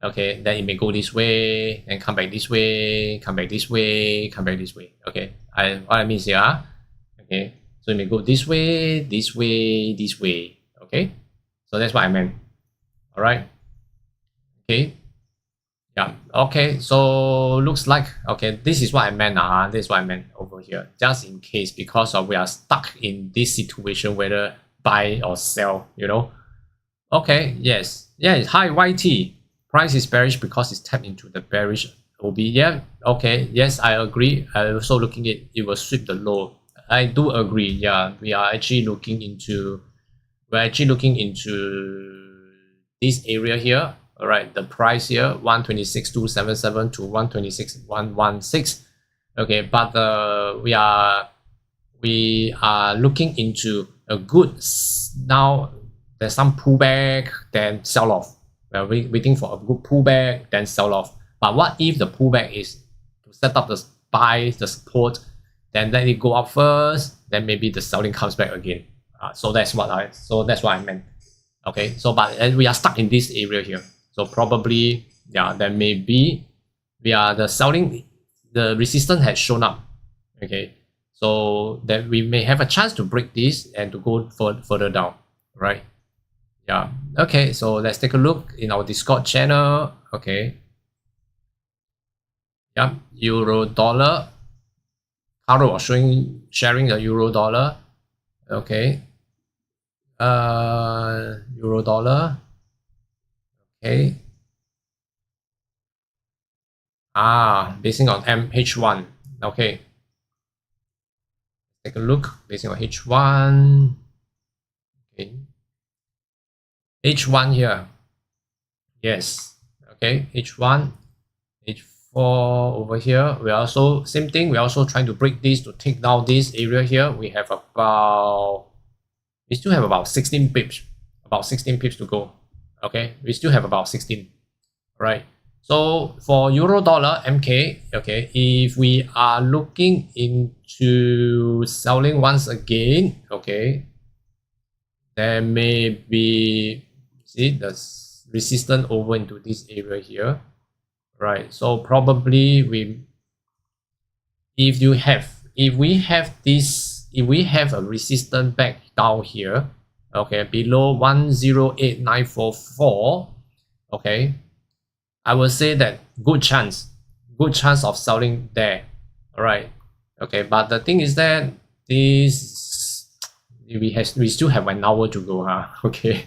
okay, then it may go this way and come back this way, come back this way, come back this way. Okay, what I mean here, okay, so it may go this way, this way, this way. Okay, so that's what I meant. All right. Okay. Yeah. Okay. So looks like, okay, this is what I meant. This is what I meant over here. Just in case, because we are stuck in this situation, whether buy or sell. Okay. Yes. Yeah. Hi YT. Price is bearish because it's tapped into the bearish OB. Yeah. Okay. Yes, I agree. I also looking at it will sweep the low. I do agree. Yeah. We are actually looking into. We're actually looking into this area here. All right, the price here 126,277 to 126,116. Okay, but we are looking into a good, now there's some pullback, then sell off. We're waiting for a good pullback, then sell off. But what if the pullback is to set up the buy, the support, then let it go up first, then maybe the selling comes back again. So that's what I meant. Okay, so but we are stuck in this area here. So probably, yeah, there may be, the resistance has shown up. Okay, so that we may have a chance to break this and to go further down, right? Yeah. Okay, so let's take a look in our Discord channel. Okay. Yeah, euro dollar. Caro was sharing the euro dollar. Okay. Euro dollar. Okay. Basing on H1. Okay. Take a look. Basing on H1. Okay. H1 here. Yes. Okay. H1. H4 over here. We also same thing. We're also trying to break this to take down this area here. We still have about 16 pips. About 16 pips to go. Okay. We still have about 16. Right. So for euro dollar MK, okay, if we are looking into selling once again, okay, there may be, see, the resistance over into this area here, right? So probably if we have a resistance back down here, okay, below 108944, okay, I will say that good chance of selling there. All right. Okay, but the thing is that we still have an hour to go, huh? Okay.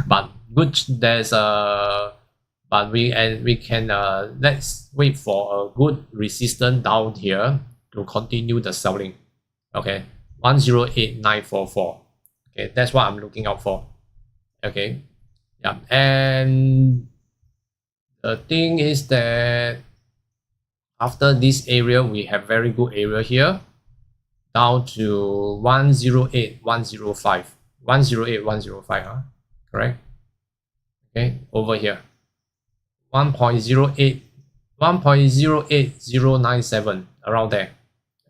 But good, but we can let's wait for a good resistance down here to continue the selling. Okay, 108944. Okay, that's what I'm looking out for. Okay, yeah, and the thing is that after this area, we have very good area here, down to 108105. 108105, huh? Correct? Okay, over here. 1.08097, around there.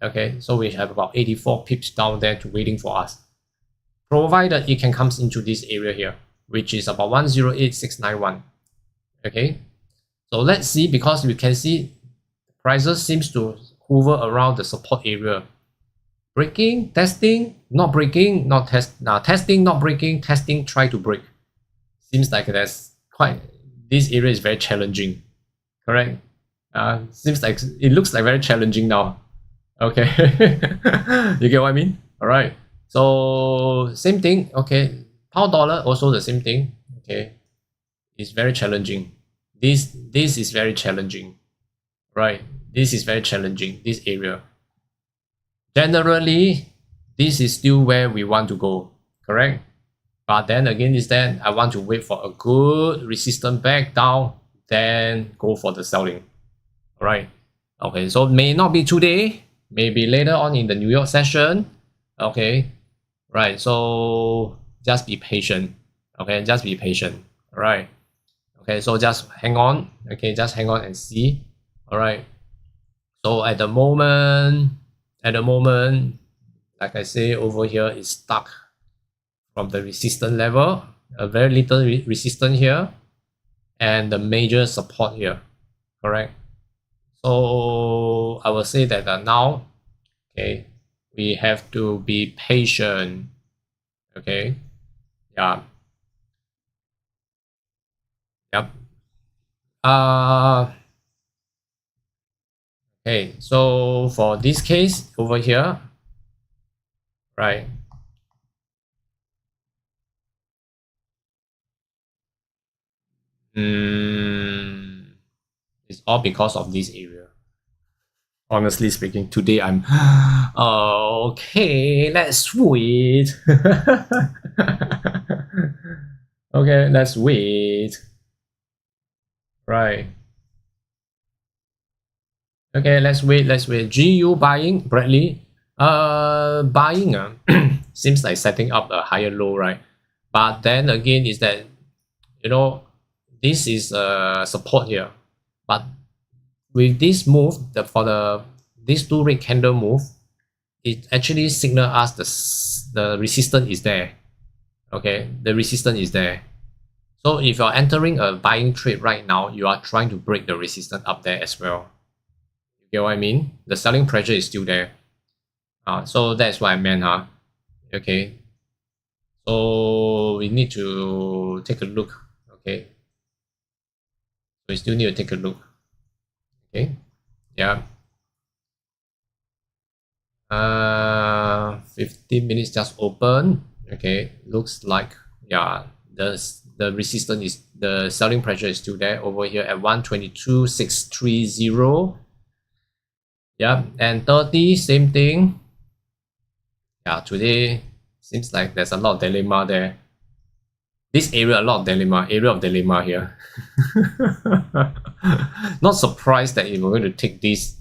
Okay, so we have about 84 pips down there to waiting for us. Provided it can come into this area here, which is about 108691. Okay. So let's see, because we can see prices seems to hover around the support area. Breaking, testing, not breaking, not testing, not breaking, testing, try to break. Seems like this area is very challenging. Correct? Seems like it looks like very challenging now. Okay. You get what I mean? Alright. So same thing. Okay. Pound dollar also the same thing. Okay. It's very challenging. This is very challenging, right? This is very challenging, this area. Generally, this is still where we want to go, correct? But then again, is that I want to wait for a good resistance back down, then go for the selling. All right. Okay, so it may not be today, maybe later on in the New York session. Okay, right. So just be patient. Okay, just be patient. All right. Okay, so just hang on. Okay, just hang on and see. All right. So at the moment, like I say, over here is stuck from the resistance level. A very little resistance here, and the major support here. Correct. So I will say that now, okay, we have to be patient. Okay. Yeah. Yep. Okay, so for this case over here, right? It's all because of this area. Honestly speaking, today I'm okay. Let's wait. Okay, let's wait. Right. Okay, let's wait. GU buying, Bradley. Buying seems like setting up a higher low, right? But then again, is that, you know, this is support here, but with this move, this two red candle move, it actually signal us the resistance is there. Okay, the resistance is there. So if you're entering a buying trade right now, you are trying to break the resistance up there as well. You get what I mean? The selling pressure is still there. So that's what I meant, huh? Okay. So we need to take a look. Okay. We still need to take a look. Okay. Yeah. 15 minutes just open. Okay. Looks like, yeah, the resistance is, the selling pressure is still there over here at 122,630. Yeah, and 30, same thing. Yeah, today seems like there's a lot of dilemma there. This area, a lot of dilemma, area of dilemma here. Not surprised that if we're going to take this,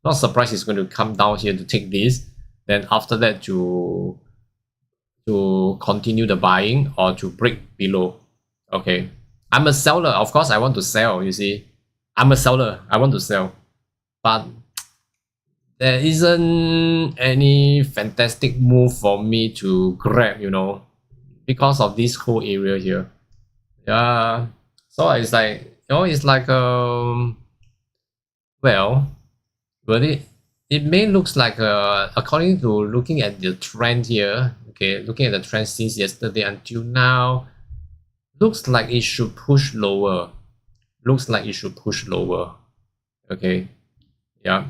not surprised it's going to come down here to take this, then after that to continue the buying or to break below. Okay, I'm a seller, of course I want to sell, you see. I'm a seller, I want to sell, but there isn't any fantastic move for me to grab, you know, because of this whole area here. Yeah, so it's like, you know, it's like well, but it may looks like according to looking at the trend here, okay, looking at the trend since yesterday until now, looks like it should push lower. Looks like it should push lower. Okay, yeah.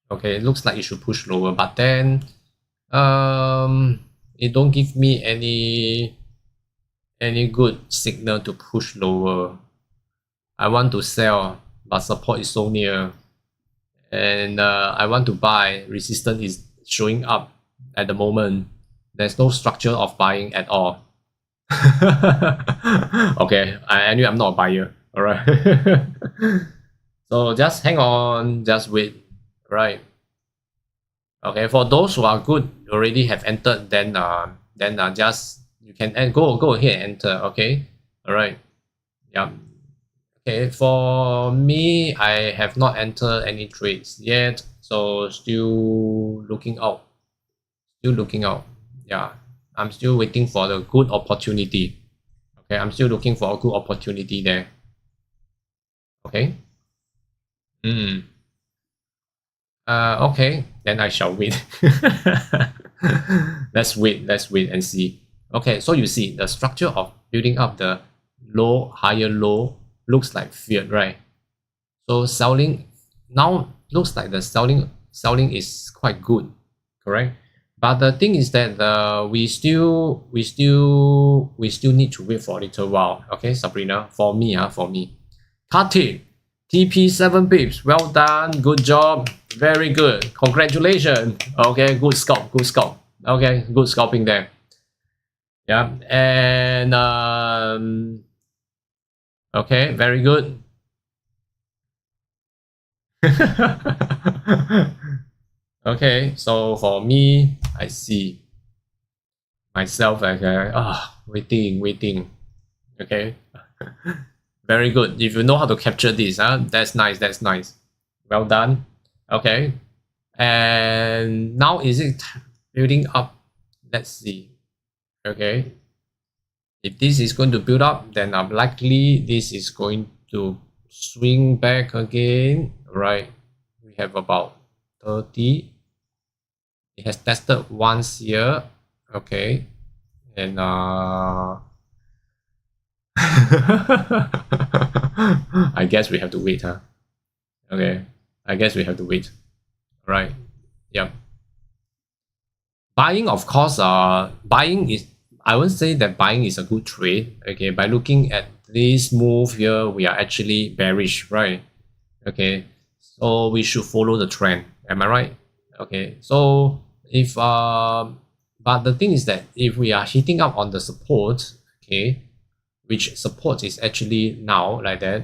Okay, it looks like it should push lower, but then it don't give me any good signal to push lower. I want to sell, but support is so near, and I want to buy. Resistance is showing up at the moment. There's no structure of buying at all. Okay, anyway, I'm not a buyer. All right. So just hang on, just wait. Right. Okay, for those who are good, already have entered, then just you can go ahead and enter. Okay. All right. Yeah. Okay, for me, I have not entered any trades yet, so still looking out. Still looking out. Yeah, I'm still waiting for the good opportunity. Okay, I'm still looking for a good opportunity there. Okay. Okay, then I shall wait. Let's wait and see. Okay, so you see the structure of building up the low, higher low looks like feared, right? So selling now looks like the selling is quite good, correct? But the thing is that we still need to wait for a little while. Okay, Sabrina, for me. Cut it. TP 7 pips. Well done. Good job. Very good. Congratulations. Okay, good scalp. Okay, good scalping there. Yeah, and okay, very good. Okay, so for me, I see myself like waiting. Okay. Very good. If you know how to capture this, that's nice. Well done. Okay. And now is it building up? Let's see. Okay. If this is going to build up, then likely this is going to swing back again. Right. We have about 30. It has tested once here. Okay. And I guess we have to wait, huh? Okay, I guess we have to wait. Right. Yep. Buying, of course, buying is, I won't say that buying is a good trade. Okay, by looking at this move here, we are actually bearish, right? Okay, so we should follow the trend. Am I right? Okay, so if but the thing is that if we are hitting up on the support, okay, which support is actually now like that,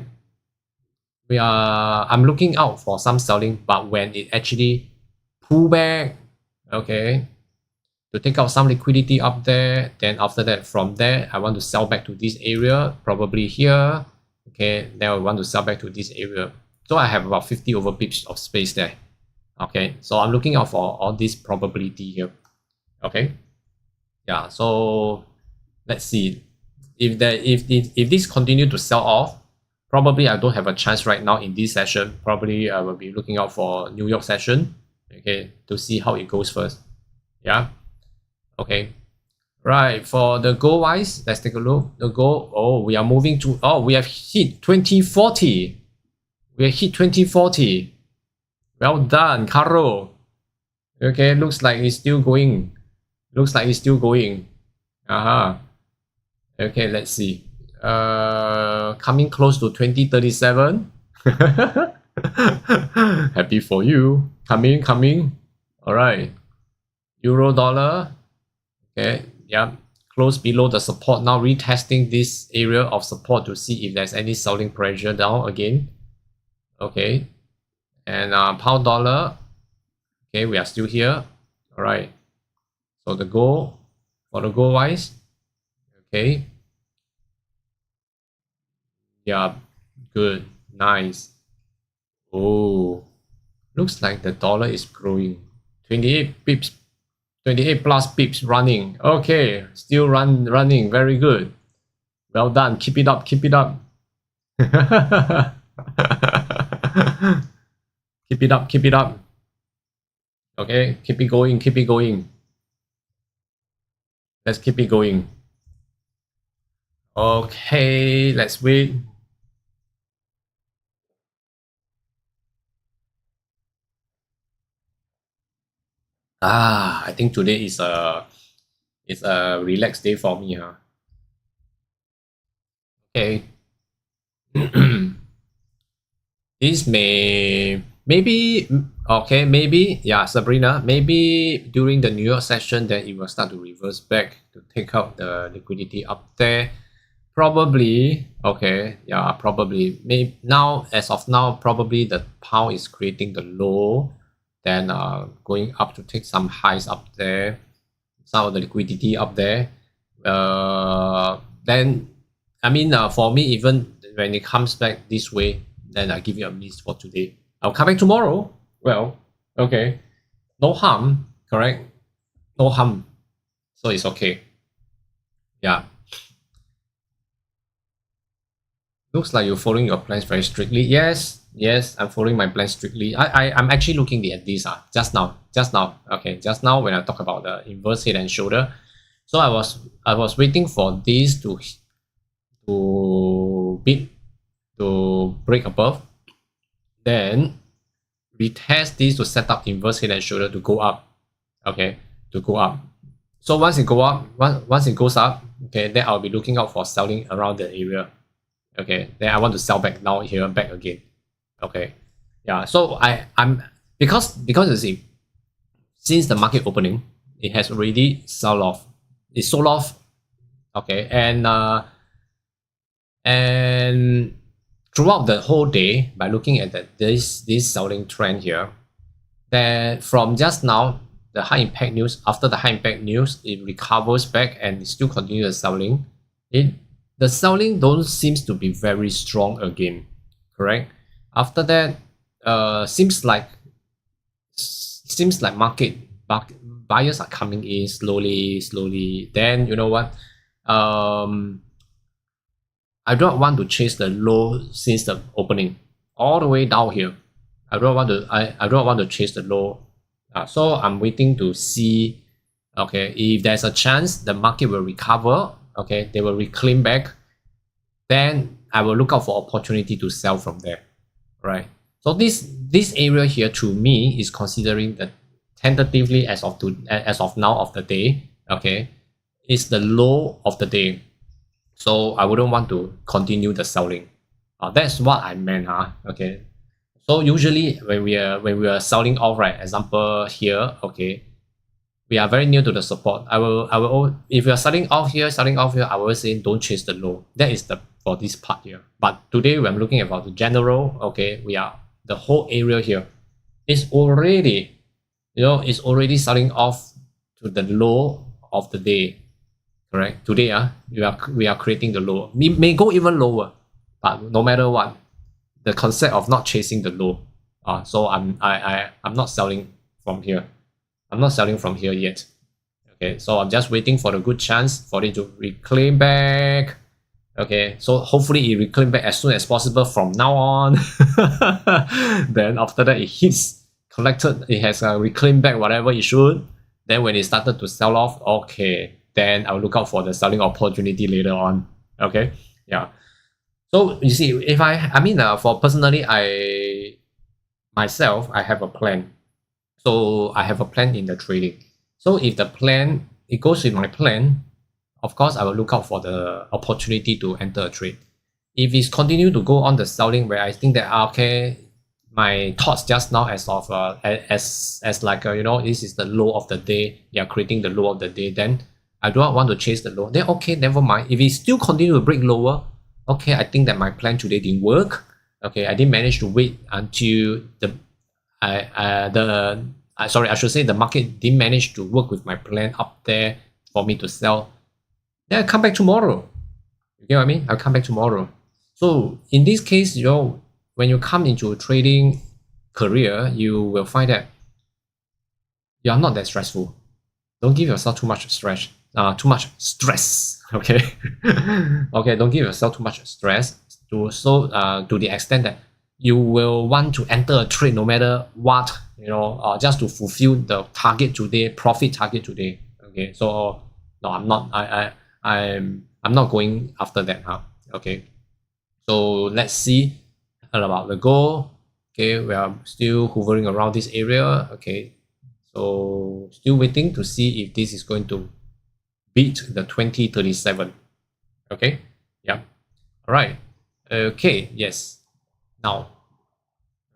I'm looking out for some selling, but when it actually pull back, okay, to take out some liquidity up there, then after that, from there, I want to sell back to this area, probably here, okay, then I want to sell back to this area. So I have about 50 over pips of space there. Okay, so I'm looking out for all this probability here. Okay, yeah, so let's see. If this continue to sell off, probably I don't have a chance right now in this session. Probably I will be looking out for New York session, okay, to see how it goes first. Yeah. Okay. Right. For the goal wise, let's take a look. The goal. Oh, we are moving to. Oh, we have hit 2040. We have hit 2040. Well done, Caro. Okay. Looks like it's still going. Okay, let's see. Coming close to 2037. Happy for you. Coming. All right. Euro dollar. Okay, yeah, close below the support. Now retesting this area of support to see if there's any selling pressure down again. Okay, and pound dollar. Okay, we are still here. All right. So the goal, for the goal wise, okay. Yeah, good, nice. Oh, looks like the dollar is growing. 28 pips, 28 plus pips running. Okay, still running. Very good. Well done. Keep it up. Keep it up. Keep it up. Keep it up. Okay, keep it going. Keep it going. Let's keep it going. Okay, let's wait. I think today is a relaxed day for me, huh? Okay. This maybe okay, maybe yeah, Sabrina, maybe during the New York session then it will start to reverse back to take out the liquidity up there. Probably, okay, yeah, probably. Maybe now, as of now, probably the pound is creating the low, then going up to take some highs up there, some of the liquidity up there. Then, I mean, for me, even when it comes back this way, then I give you a miss for today. I'll come back tomorrow. Well, okay, no harm, correct? No harm, so it's okay. Yeah. Looks like you're following your plans very strictly. Yes, I'm following my plans strictly. I'm actually looking at this just now. Okay, just now when I talk about the inverse head and shoulder. So I was waiting for this to break above. Then retest this to set up inverse head and shoulder to go up. Okay, to go up. So once it goes up, okay, then I'll be looking out for selling around the area. Okay, then I want to sell back now here, back again. Okay, yeah. So I'm because you see, since the market opening, it has already sold off. It sold off. Okay, and throughout the whole day, by looking at this selling trend here, that from just now, the high impact news, after the high impact news, it recovers back and it still continues selling. The selling don't seems to be very strong again, correct? After that, seems like market buyers are coming in slowly. Then you know what? I don't want to chase the low since the opening all the way down here. I don't want to chase the low. So I'm waiting to see. Okay, if there's a chance the market will recover. Okay, they will reclaim back. Then I will look out for opportunity to sell from there. Right. So this area here to me is considering that tentatively as of now of the day. Okay, is the low of the day. So I wouldn't want to continue the selling. That's what I meant. Okay. So usually when we are selling off, right? Example here. Okay. We are very near to the support. I will if you are selling off here, I will say don't chase the low. That is for this part here. But today when I'm looking about the general, okay, we are the whole area here is already, it's already selling off to the low of the day. Correct. Today, we are creating the low. It may go even lower, but no matter what, the concept of not chasing the low. So I'm not selling from here. I'm not selling from here yet. Okay, so I'm just waiting for the good chance for it to reclaim back. Okay, so hopefully it reclaim back as soon as possible from now on. Then after that it hits, collected, it has reclaimed back whatever it should. Then when it started to sell off, okay, then I'll look out for the selling opportunity later on. Okay, yeah. So you see, if for personally, I have a plan. So I have a plan in the trading. So if the plan, it goes with my plan, of course, I will look out for the opportunity to enter a trade. If it's continue to go on the selling where I think that okay, my thoughts just now as of as like you know, this is the low of the day, they are creating the low of the day, then I do not want to chase the low, then okay, never mind. If it still continue to break lower, okay, I think that my plan today didn't work. Okay, I didn't manage to wait until the sorry, I should say the market didn't manage to work with my plan up there for me to sell. Then I come back tomorrow. You get what I mean? I'll come back tomorrow. So in this case, you know, when you come into a trading career, you will find that you are not that stressful. Don't give yourself too much stress. Okay. Okay, don't give yourself too much stress to the extent that you will want to enter a trade no matter what, you know, just to fulfill the target today, profit target today. Okay, so no, I'm not. I'm not going after that. Okay, so let's see about the goal. Okay, we are still hovering around this area. Okay, so still waiting to see if this is going to beat the 2037. Okay, yeah, all right. Okay, yes. Now,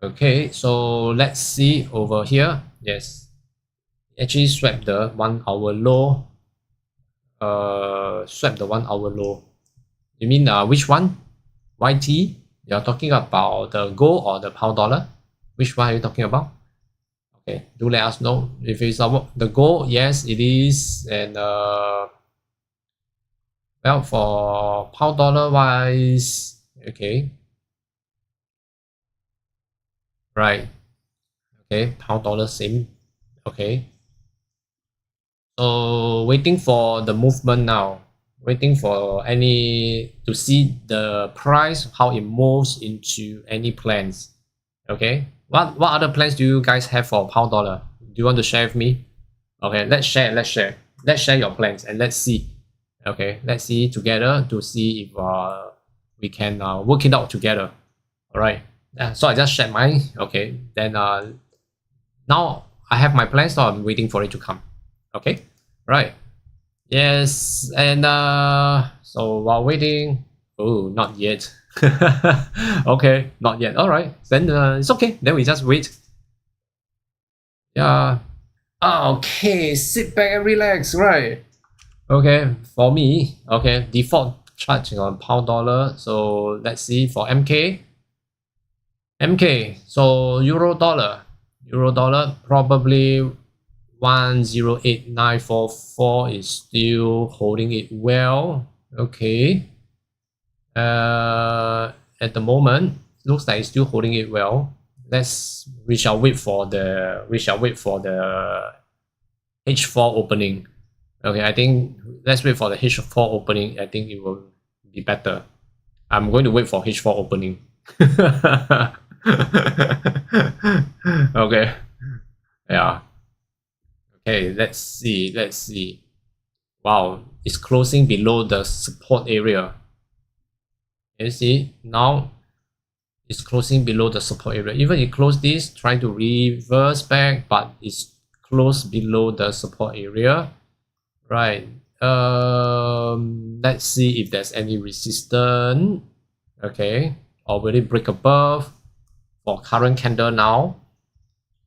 okay, so let's see over here. Yes, actually swept the 1 hour low. Swept the 1 hour low. You mean which one? YT? You're talking about the gold or the pound dollar? Which one are you talking about? Okay, do let us know if it's the gold. Yes, it is. And well, for pound dollar wise, okay, right, okay, pound dollar same. Okay, so waiting for the movement now, waiting for to see the price, how it moves into any plans. Okay, what other plans do you guys have for pound dollar? Do you want to share with me? Okay, let's share your plans and let's see. Okay, let's see together to see if we can work it out together. All right, so I just shared mine. Okay, then now I have my plan, so I'm waiting for it to come. Okay, right. Yes, and so while waiting, oh, not yet. Okay, not yet. All right, then it's okay. Then we just wait. Yeah. Okay, sit back and relax. Right. Okay, for me, okay, default charging on pound dollar. So let's see for MK. So euro dollar probably 108944 is still holding it well. Okay. At the moment, looks like it's still holding it well. We shall wait for the H4 opening. Okay, I think let's wait for the H4 opening. I think it will be better. I'm going to wait for H4 opening. Okay. Yeah. Okay, let's see. Wow, it's closing below the support area. Can you see? Now it's closing below the support area. Even it closed this, trying to reverse back, but it's closed below the support area. Right. Let's see if there's any resistance. Okay. Or will it break above for current candle now?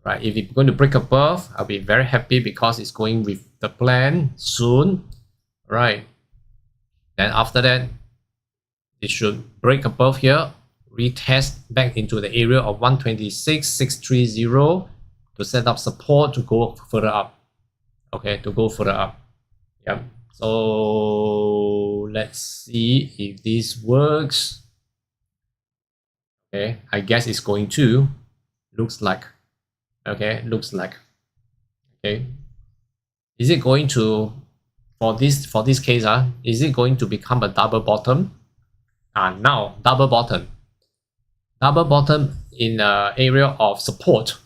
Right. If it's going to break above, I'll be very happy because it's going with the plan soon. Right. Then after that, it should break above here, retest back into the area of 126,630 to set up support to go further up. Okay, to go further up. Yeah. So let's see if this works. Okay, I guess it's going to. Looks like. Okay, looks like. Okay. Is it going to, for this case, is it going to become a double bottom? Now double bottom in the area of support.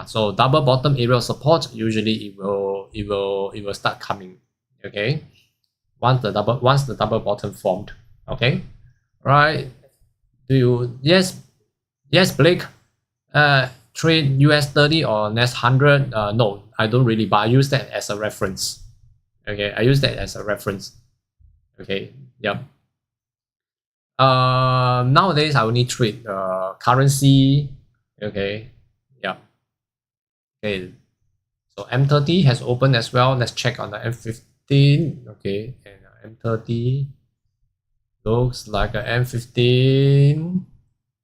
So double bottom area of support, usually it will start coming. Okay, once the double bottom formed. Okay, right. Yes Blake, trade US 30 or NAS 100? No, I don't really, but I use that as a reference. Okay, I use that as a reference. Okay, yep. Nowadays I only trade currency. Okay, yeah. Okay, so M30 has opened as well. Let's check on the M15. Okay, and M30 looks like a M15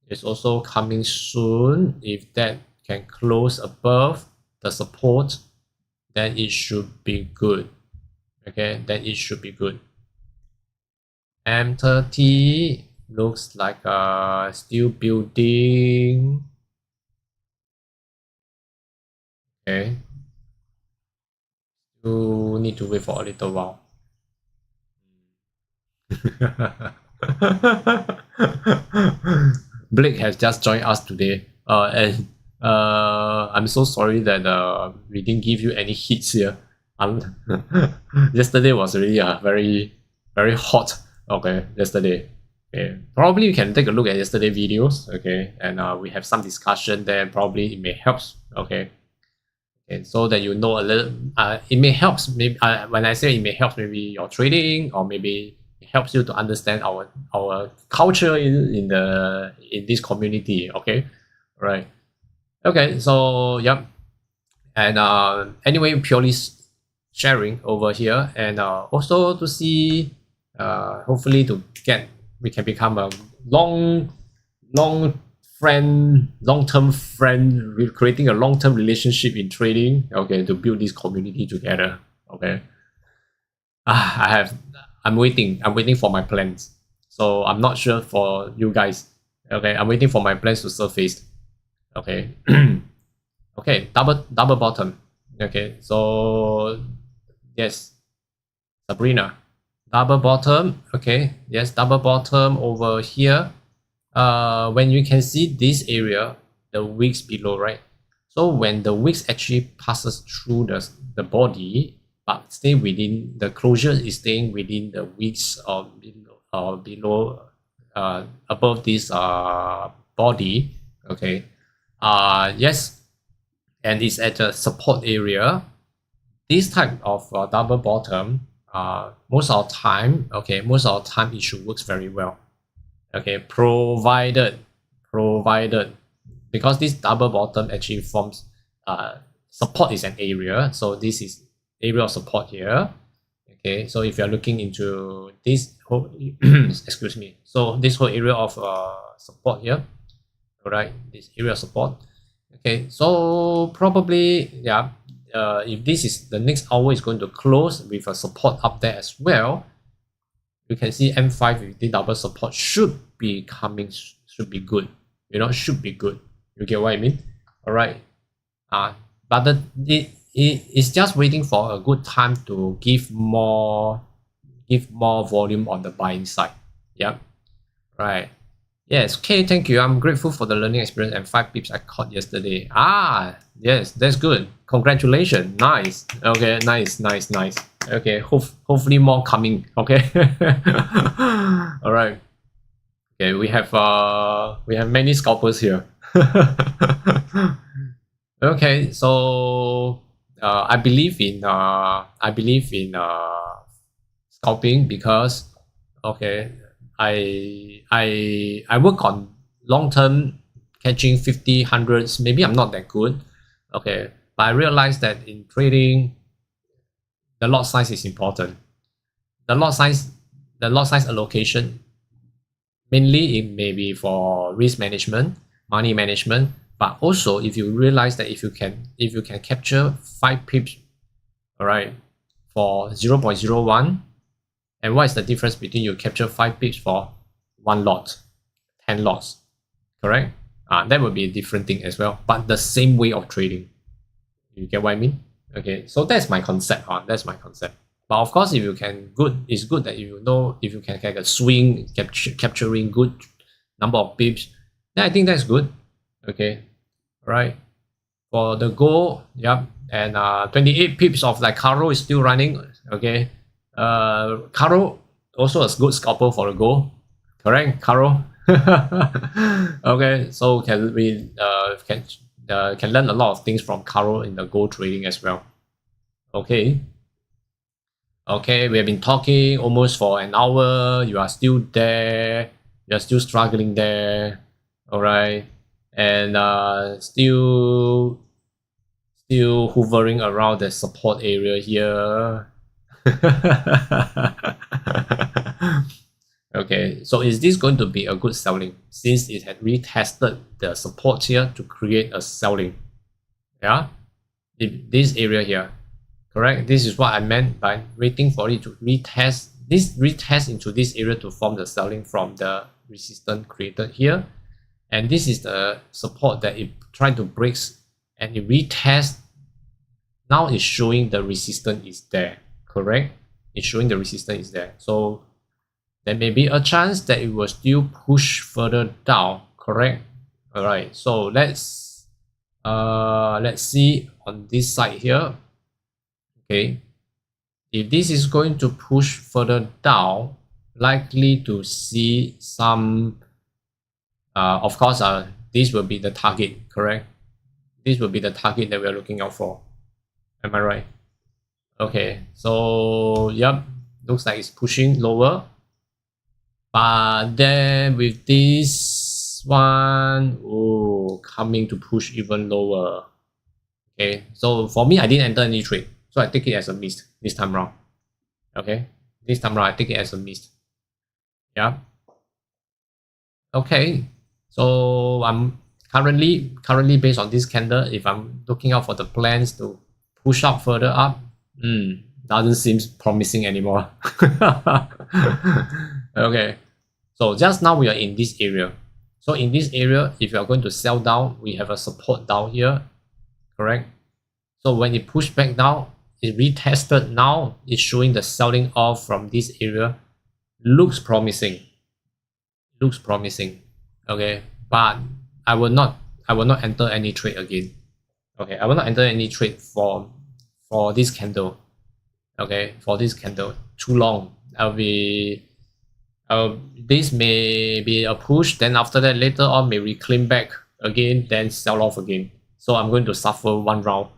is also coming soon. If that can close above the support, then it should be good. Okay, then it should be good. M30 looks like still building. Okay, you need to wait for a little while. Blake has just joined us today, and I'm so sorry that we didn't give you any hits here. Yesterday was really very hot. Okay, yesterday. Okay, probably you can take a look at yesterday videos. Okay, and we have some discussion there. Probably it may help. Okay. Okay, so that you know a little. It may help. Maybe when I say it may help, maybe your trading, or maybe it helps you to understand our culture in this community. Okay, right. Okay, so yep. And anyway, purely sharing over here, and also to see, hopefully we can become a long-term friend, creating a long-term relationship in trading. Okay, to build this community together. Okay, I'm waiting for my plans. So I'm not sure for you guys. Okay, I'm waiting for my plans to surface. Okay. Okay, double bottom. Okay, so yes, Sabrina, double bottom. Okay, yes, double bottom over here. When you can see this area, the wicks below, right? So when the wicks actually passes through the body, but stay within the closure is staying within the wicks or below above this body. Okay. Yes, and it's at the support area. This type of double bottom, most of the time, okay, it should works very well. Okay, provided because this double bottom actually forms support is an area, so this is area of support here. Okay, so if you're looking into this whole excuse me, so this whole area of support here, all right, this area of support. Okay, so probably yeah, if this is the next hour is going to close with a support up there as well, you can see M5 with the double support should be coming, should be good. You know, should be good. You get what I mean? All right. But it's just waiting for a good time to give more volume on the buying side. Yep. Right. Yes. Okay. Thank you. I'm grateful for the learning experience and 5 pips I caught yesterday. Yes, that's good. Congratulations. Nice. Okay. Nice. Okay. Hopefully more coming. Okay. All right. Okay. We have many scalpers here. Okay. So I believe in scalping because okay. I work on long-term catching 50, 100s. Maybe I'm not that good. Okay. But I realized that in trading, the lot size is important. The lot size allocation, mainly it may be for risk management, money management, but also if you realize that if you can capture 5 pips, all right, for 0.01, and what is the difference between you capture 5 pips for 1 lot, 10 lots, correct? That would be a different thing as well, but the same way of trading. You get what I mean? Okay, so that's my concept. That's my concept. But of course, if you can, it's good that you know if you can get a swing, capturing good number of pips, then I think that's good. Okay, right. For the goal, yep, and 28 pips of like Caro is still running. Okay. Caro also a good scalper for the goal, correct, Caro? Okay, so can we can learn a lot of things from Caro in the gold trading as well. Okay. Okay, we have been talking almost for an hour. You are still there. You're still struggling there. All right, and still hovering around the support area here. Okay, so is this going to be a good selling since it had retested the support here to create a selling? Yeah, this area here, correct? This is what I meant by waiting for it to retest. This retest into this area to form the selling from the resistance created here, and this is the support that it tried to break and it retest. Now it's showing the resistance is there, correct? It's showing the resistance is there, so there may be a chance that it will still push further down, correct? All right, so let's see on this side here. Okay, if this is going to push further down, likely to see some of course this will be the target, correct? This will be the target that we are looking out for. Am I right? Okay, so yep, looks like it's pushing lower. But then with this one, oh, coming to push even lower. Okay, so for me, I didn't enter any trade, so I take it as a miss this time round. Okay, this time round I take it as a miss. Yeah. Okay, so I'm currently based on this candle, if I'm looking out for the plans to push up further up, doesn't seem promising anymore. Okay, so just now we are in this area. So in this area, if you are going to sell down, we have a support down here, correct? So when it pushed back down, it retested. Now it's showing the selling off from this area. Looks promising. Looks promising. Okay, but I will not enter any trade again. Okay, I will not enter any trade for this candle. Okay, for this candle too long. This may be a push, then after that later on may reclaim back again, then sell off again. So I'm going to suffer one round.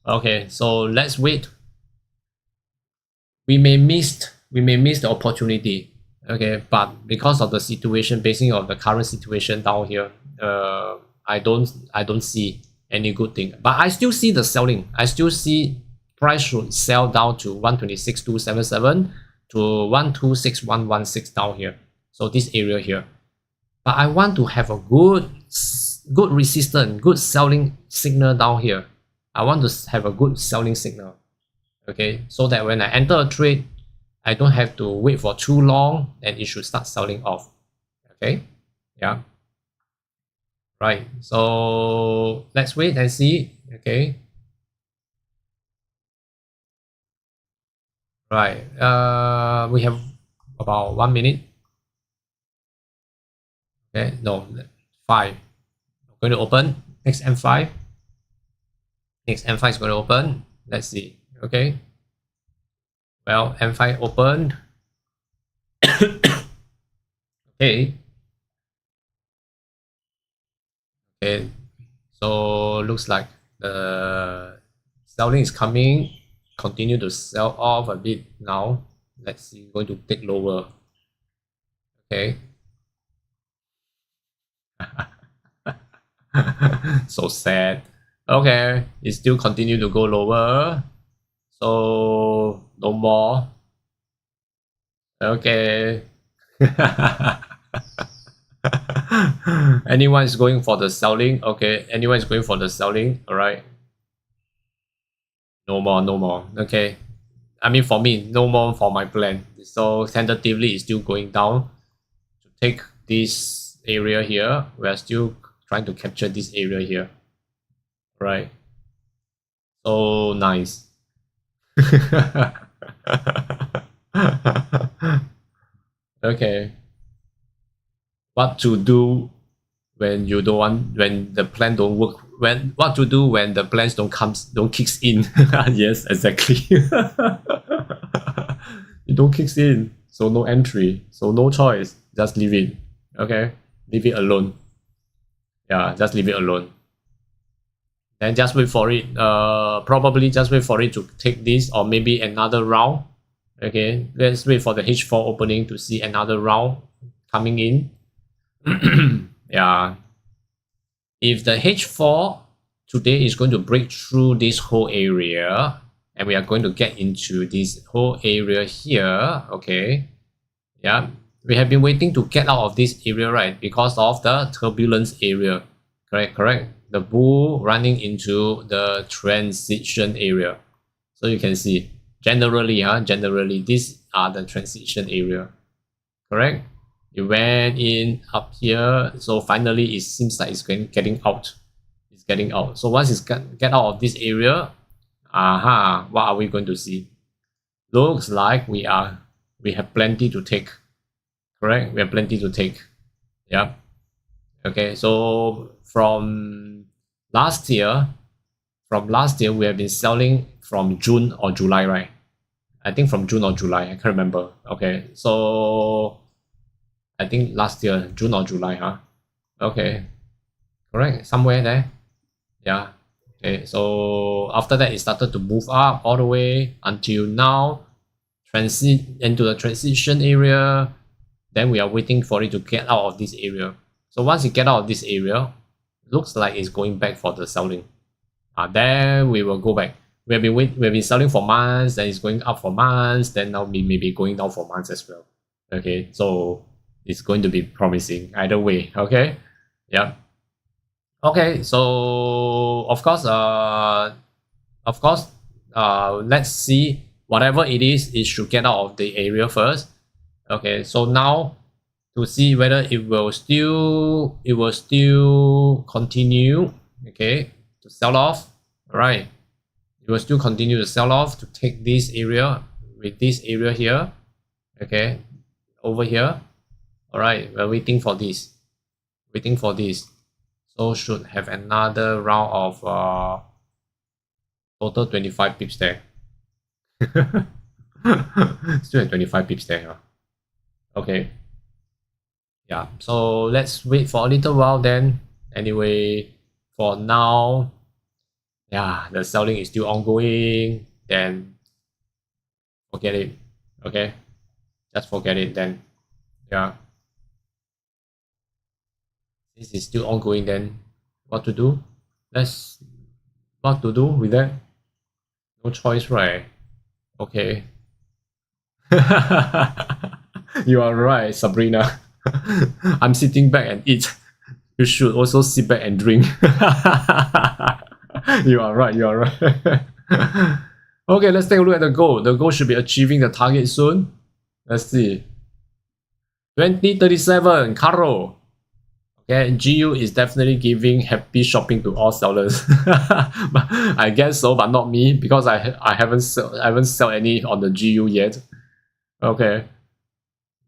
Okay, so let's wait. We may miss the opportunity. Okay, but because of the situation, basing on the current situation down here, I don't see any good thing. But I still see the selling. I still see price should sell down to 126,277 to 126,116 down here. So this area here. But I want to have a good resistance, good selling signal down here. I want to have a good selling signal. Okay, so that when I enter a trade, I don't have to wait for too long and it should start selling off. Okay, yeah. Right, so let's wait and see. Okay. Right, we have about 1 minute. Okay, no, 5. I'm going to open next M5. Next M5 is going to open. Let's see. Okay. Well, M5 opened. Okay. Okay. So looks like the selling is coming. Continue to sell off a bit now. Let's see. Going to take lower. Okay. So sad. Okay, it still continue to go lower. So no more. Okay. Anyone is going for the selling? Okay, anyone is going for the selling? All right. No more, no more. Okay. I mean, for me, no more for my plan. So tentatively, it's still going down to take this area here. We are still trying to capture this area here. Right. So nice. Okay. What to do when you don't want, when the plan don't work, what to do when the plans don't kicks in. Yes, exactly. It don't kicks in, so no entry, so no choice, just leave it. Okay, leave it alone. Yeah, just leave it alone. Then just wait for it, probably just wait for it to take this or maybe another round. Okay, let's wait for the H4 opening to see another round coming in. Yeah, if the H4 today is going to break through this whole area, and we are going to get into this whole area here, okay, yeah, we have been waiting to get out of this area, right, because of the turbulence area, correct, the bull running into the transition area. So you can see generally these are the transition area, correct. It went in up here, so finally it seems like it's getting out. It's getting out. So once it's get out of this area, what are we going to see? Looks like we have plenty to take. Correct? We have plenty to take. Yeah. Okay, so from last year we have been selling from June or July, right? I think from June or July, I can't remember. Okay, so I think last year, June or July, huh? Okay, correct, somewhere there. Yeah. Okay, so after that, it started to move up all the way until now, transit into the transition area. Then we are waiting for it to get out of this area. So once it get out of this area, looks like it's going back for the selling. Then we will go back. We've been selling for months, then it's going up for months, then now maybe going down for months as well. Okay, so it's going to be promising either way. Okay, yeah. Okay, so of course, let's see whatever it is. It should get out of the area first. Okay, so now to see whether it will still continue. Okay, to sell off. All right. It will still continue to sell off to take this area with this area here, okay, over here. All right, we're waiting for this, so should have another round of total 25 pips there. Still at 25 pips there, huh? Okay, yeah, so let's wait for a little while then. Anyway, for now, yeah, the selling is still ongoing, then forget it. Okay, just forget it then. Yeah, this is still ongoing, then what to do? What to do with that? No choice, right? Okay. You are right, Sabrina. I'm sitting back and eat. You should also sit back and drink. You are right. Okay, let's take a look at the gold. The gold should be achieving the target soon. Let's see. 2037, Caro. Okay, GU is definitely giving happy shopping to all sellers. I guess so, but not me, because I haven't sold any on the GU yet. Okay.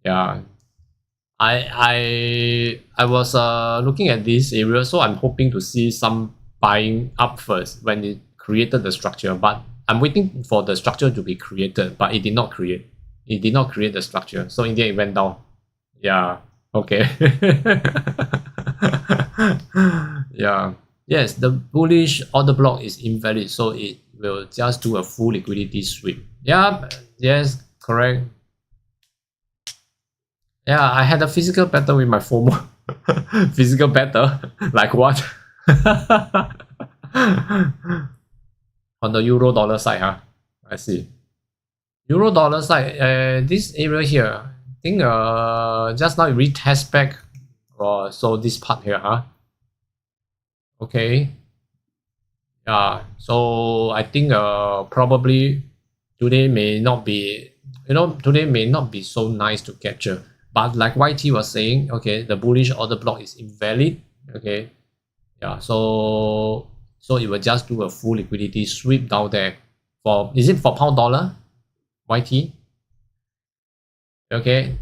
Yeah. I was looking at this area, so I'm hoping to see some buying up first when it created the structure, but I'm waiting for the structure to be created, but it did not create. It did not create the structure, so in the end it went down. Yeah. Okay. Yeah. Yes, the bullish order block is invalid, so it will just do a full liquidity sweep. Yeah. Yes. Correct. Yeah, I had a physical battle with my FOMO. Physical battle? Like what? On the euro dollar side, huh? I see. Euro dollar side, this area here, I think just now it retest back. So this part here, huh? Okay. Yeah, so I think probably today may not be, today may not be so nice to capture. But like YT was saying, okay, the bullish order block is invalid. Okay, yeah, so it will just do a full liquidity sweep down there. Is it for pound dollar? YT? Okay.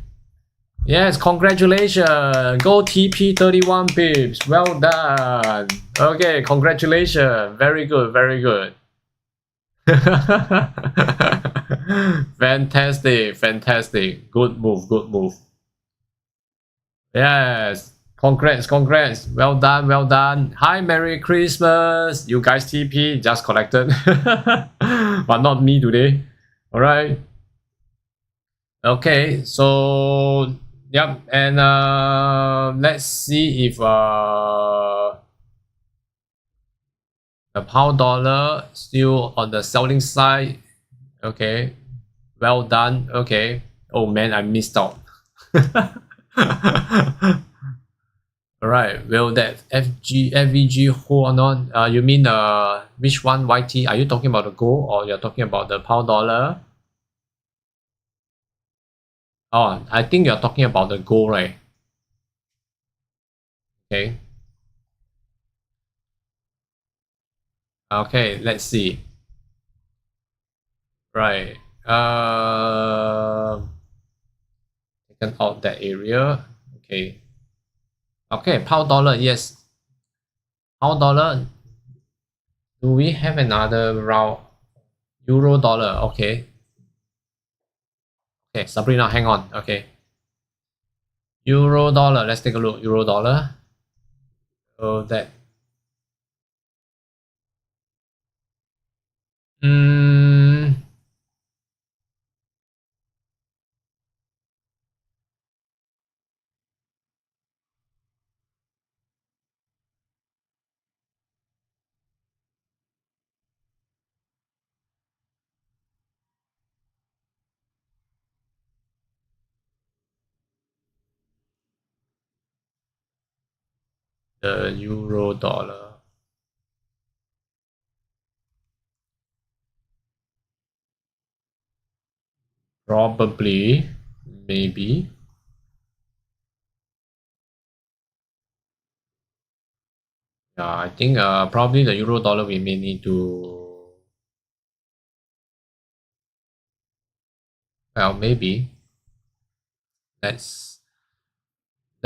Yes, congratulations. Go TP 31 pips. Well done. Okay, congratulations. Very good, very good. Fantastic. Good move. Yes, congrats. Well done. Hi, Merry Christmas. You guys TP just collected, but not me today. All right. Okay, so yep, and let's see if the pound dollar still on the selling side. Okay, well done. Okay, oh man, I missed out. All right, will that FVG hold or not? You mean which one, YT? Are you talking about the gold or you're talking about the pound dollar? Oh, I think you're talking about the gold, right? Okay. Okay, let's see. Right. Taken out that area. Okay. Okay, pound dollar, yes. Pound dollar. Do we have another round? Euro dollar, okay. Okay, Sabrina, hang on. Okay. Euro dollar, let's take a look. Euro dollar. So that the euro dollar. Probably, maybe. Yeah, I think probably the euro dollar we may need to, well, maybe. Let's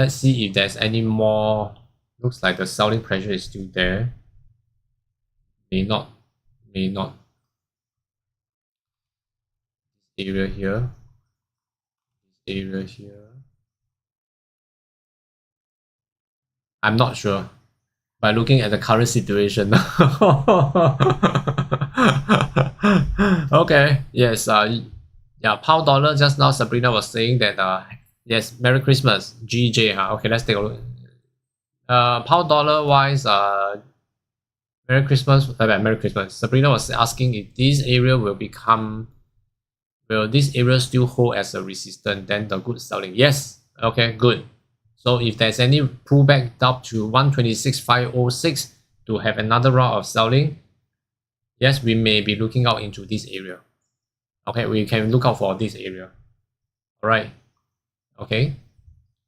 see if there's any more. Looks like the selling pressure is still there. May not. Area here. Area here. I'm not sure. By looking at the current situation. Okay. Yes. Yeah. Pound dollar. Just now, Sabrina was saying that. Yes. Merry Christmas. GJ. Okay. Let's take a look. Pound dollar wise. Merry Christmas. Merry Christmas. Sabrina was asking if this area will become. Will this area still hold as a resistance? Then the good selling. Yes. Okay. Good. So if there's any pullback up to 126.506 to have another round of selling, yes, we may be looking out into this area. Okay, we can look out for this area. All right. Okay.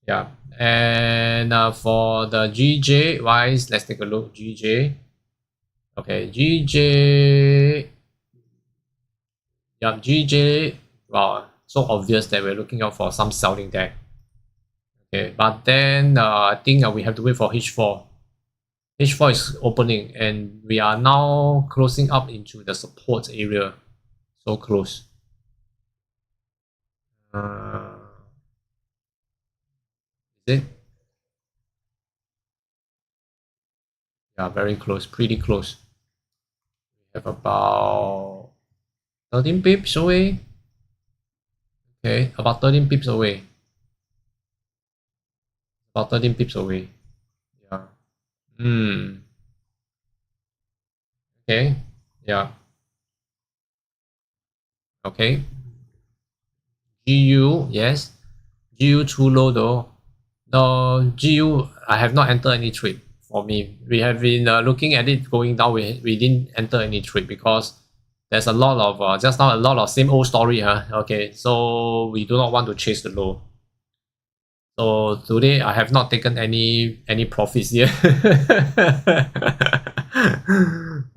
Yeah. And for the GJ wise, let's take a look. GJ. Okay, GJ. Yeah, GJ. Wow, so obvious that we're looking out for some selling there. Okay, but then I think we have to wait for H4. H4 is opening and we are now closing up into the support area. So close. Is it? Yeah, very close, pretty close. We have about 13 pips away. Okay, about 13 pips away. About 13 pips away. Yeah. Okay. Yeah. Okay. GU, yes. GU too low though. The GU, I have not entered any trade for me. We have been looking at it going down. We didn't enter any trade because there's a lot of just now a lot of same old story, huh? Okay, so we do not want to chase the low. So today I have not taken any profits yet.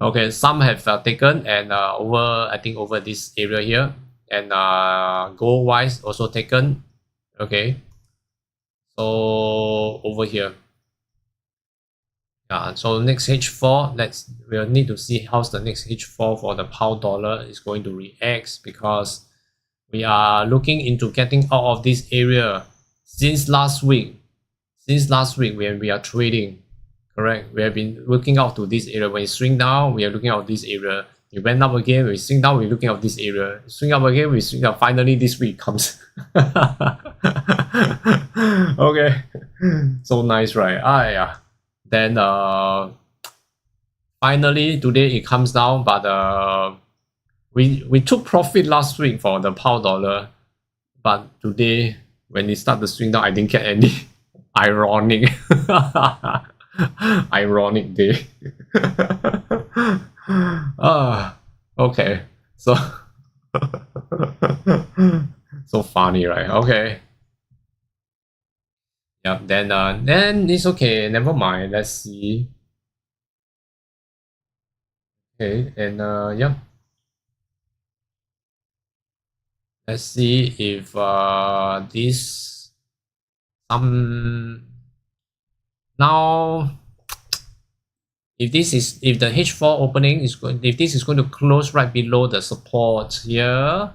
Okay, some have taken and I think over this area here, and gold wise also taken. Okay, so over here. So next H4, we'll need to see how's the next H4 for the pound dollar is going to react, because we are looking into getting out of this area since last week. When we are trading, correct? We have been looking out to this area. When it swing down, we are looking out this area. It went up again, we swing down, we're looking at this area. Swing up again, we swing up. Finally, this week comes. Okay. So nice, right? Yeah. Then finally today it comes down, but we took profit last week for the pound dollar, but today when it started to swing down, I didn't get any. Ironic. Ironic day. Okay, so so funny, right? Okay. Yeah, then it's okay, never mind. Let's see. Okay, and yeah. Let's see if this now if the H4 opening is going, if this is going to close right below the support here,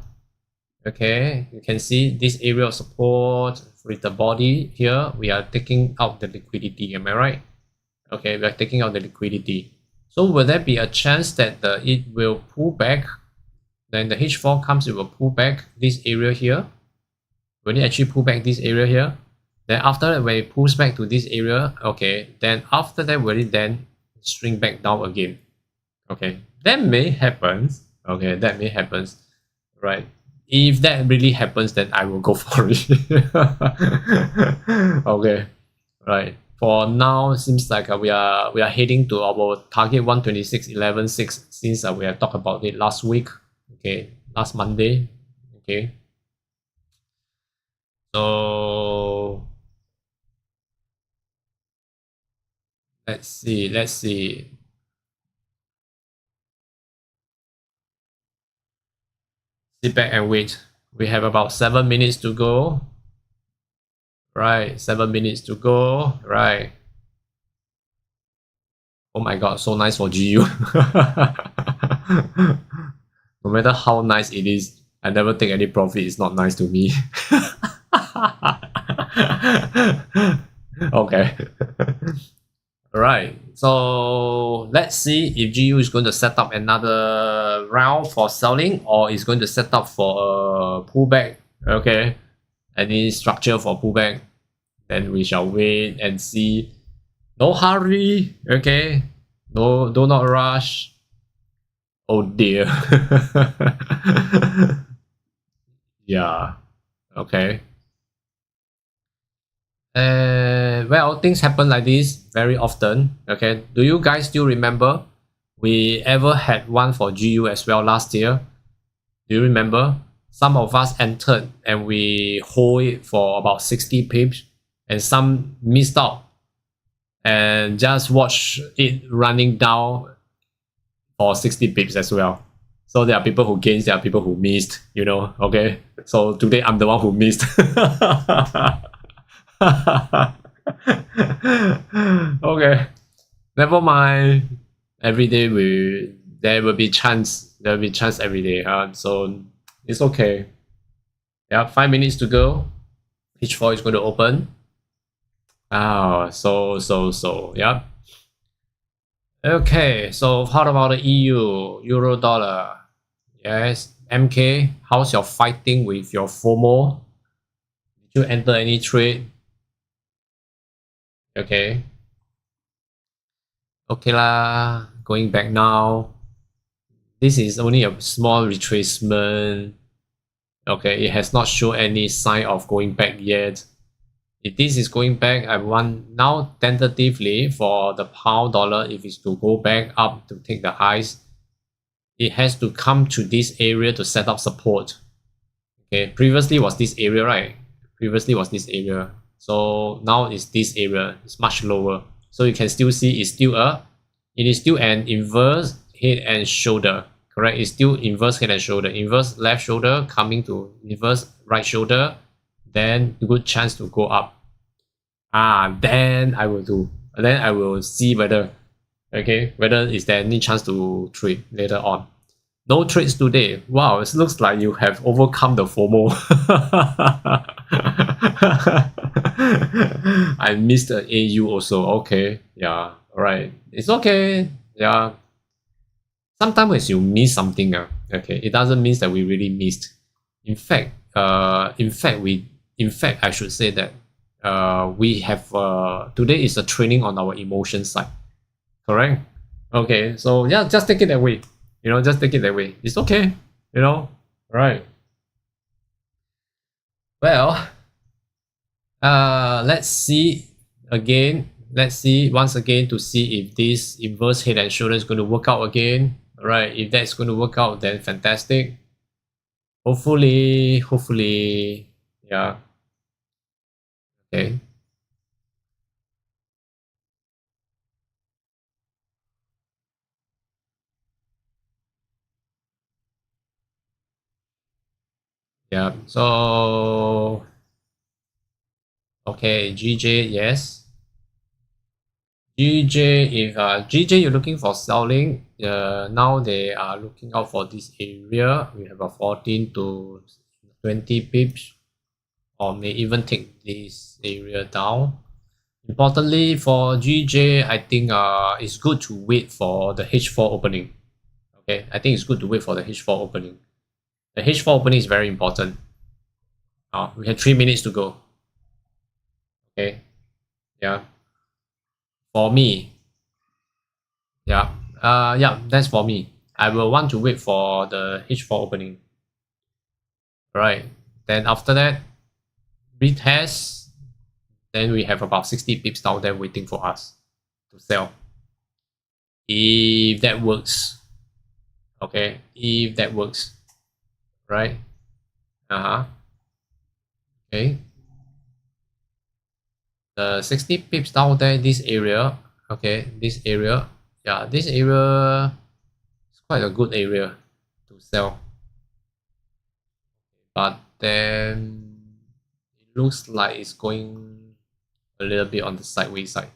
okay, you can see this area of support with the body here, we are taking out the liquidity, am I right? Okay, we are taking out the liquidity. So will there be a chance that it will pull back? Then the H4 comes, it will pull back this area here. Will it actually pull back this area here? Then after that, when it pulls back to this area, okay, then after that, will it then swing back down again? Okay, that may happen. Okay, that may happen, right? If that really happens, then I will go for it. Okay, right. For now, seems like we are heading to our target 126.11.6 since we have talked about it last week. Okay, last Monday. Okay, so let's see. Sit back and wait. We have about 7 minutes to go. Right, 7 minutes to go. Right. Oh my god, so nice for GU. No matter how nice it is, I never take any profit. It's not nice to me. Okay. Alright, so let's see if GU is going to set up another round for selling or is going to set up for a pullback. Okay, any structure for pullback, then we shall wait and see. No hurry, okay, no, do not rush. Oh dear. Yeah, okay. Well, things happen like this very often. Okay, do you guys still remember we ever had one for GU as well last year? Do you remember? Some of us entered and we hold it for about 60 pips, and some missed out and just watch it running down for 60 pips as well. So there are people who gained, there are people who missed, you know. Okay, so today I'm the one who missed. Okay, never mind. Every day there will be chance every day. So it's okay. Yeah, 5 minutes to go. H4 is going to open. So yeah. Okay, so how about the EU, Euro dollar? Yes, MK, how's your fighting with your FOMO? Did you enter any trade? Okay. Okay lah, going back now. This is only a small retracement. Okay, it has not shown any sign of going back yet. If this is going back, I want now tentatively for the pound dollar, if it's to go back up to take the highs, it has to come to this area to set up support. Okay, previously was this area, right? Previously was this area. So now it's this area. It's much lower. So you can still see it is still an inverse head and shoulder. Correct? It's still inverse head and shoulder. Inverse left shoulder coming to inverse right shoulder. Then good chance to go up. Then I will see whether is there any chance to trade later on. No trades today. Wow, it looks like you have overcome the FOMO. I missed the AU also. Okay, yeah, alright. It's okay. Yeah. sometimes you miss something, okay, it doesn't mean that we really missed. In fact, I should say that we have today is a training on our emotion side, correct? Okay, so yeah, just take it that way. You know, just take it that way. It's okay. You know, right? Well, let's see again. Let's see once again to see if this inverse head and shoulder is going to work out again. All right, if that's going to work out, then fantastic. Hopefully, yeah. Okay. Yeah. So, okay, GJ, yes. GJ, if GJ you're looking for selling, now they are looking out for this area. We have a 14 to 20 pips, or may even take this area down. Importantly for GJ, I think it's good to wait for the H4 opening. Okay, I think it's good to wait for the H4 opening. The H4 opening is very important. We have 3 minutes to go. Okay, yeah. For me, yeah, yeah, that's for me. I will want to wait for the H4 opening. Right. Then after that, retest. Then we have about 60 pips down there waiting for us to sell. If that works. Okay. If that works. Right. Okay. The 60 pips down there, this area. Okay. This area. Yeah, this area is quite a good area to sell. But then it looks like it's going a little bit on the sideways side.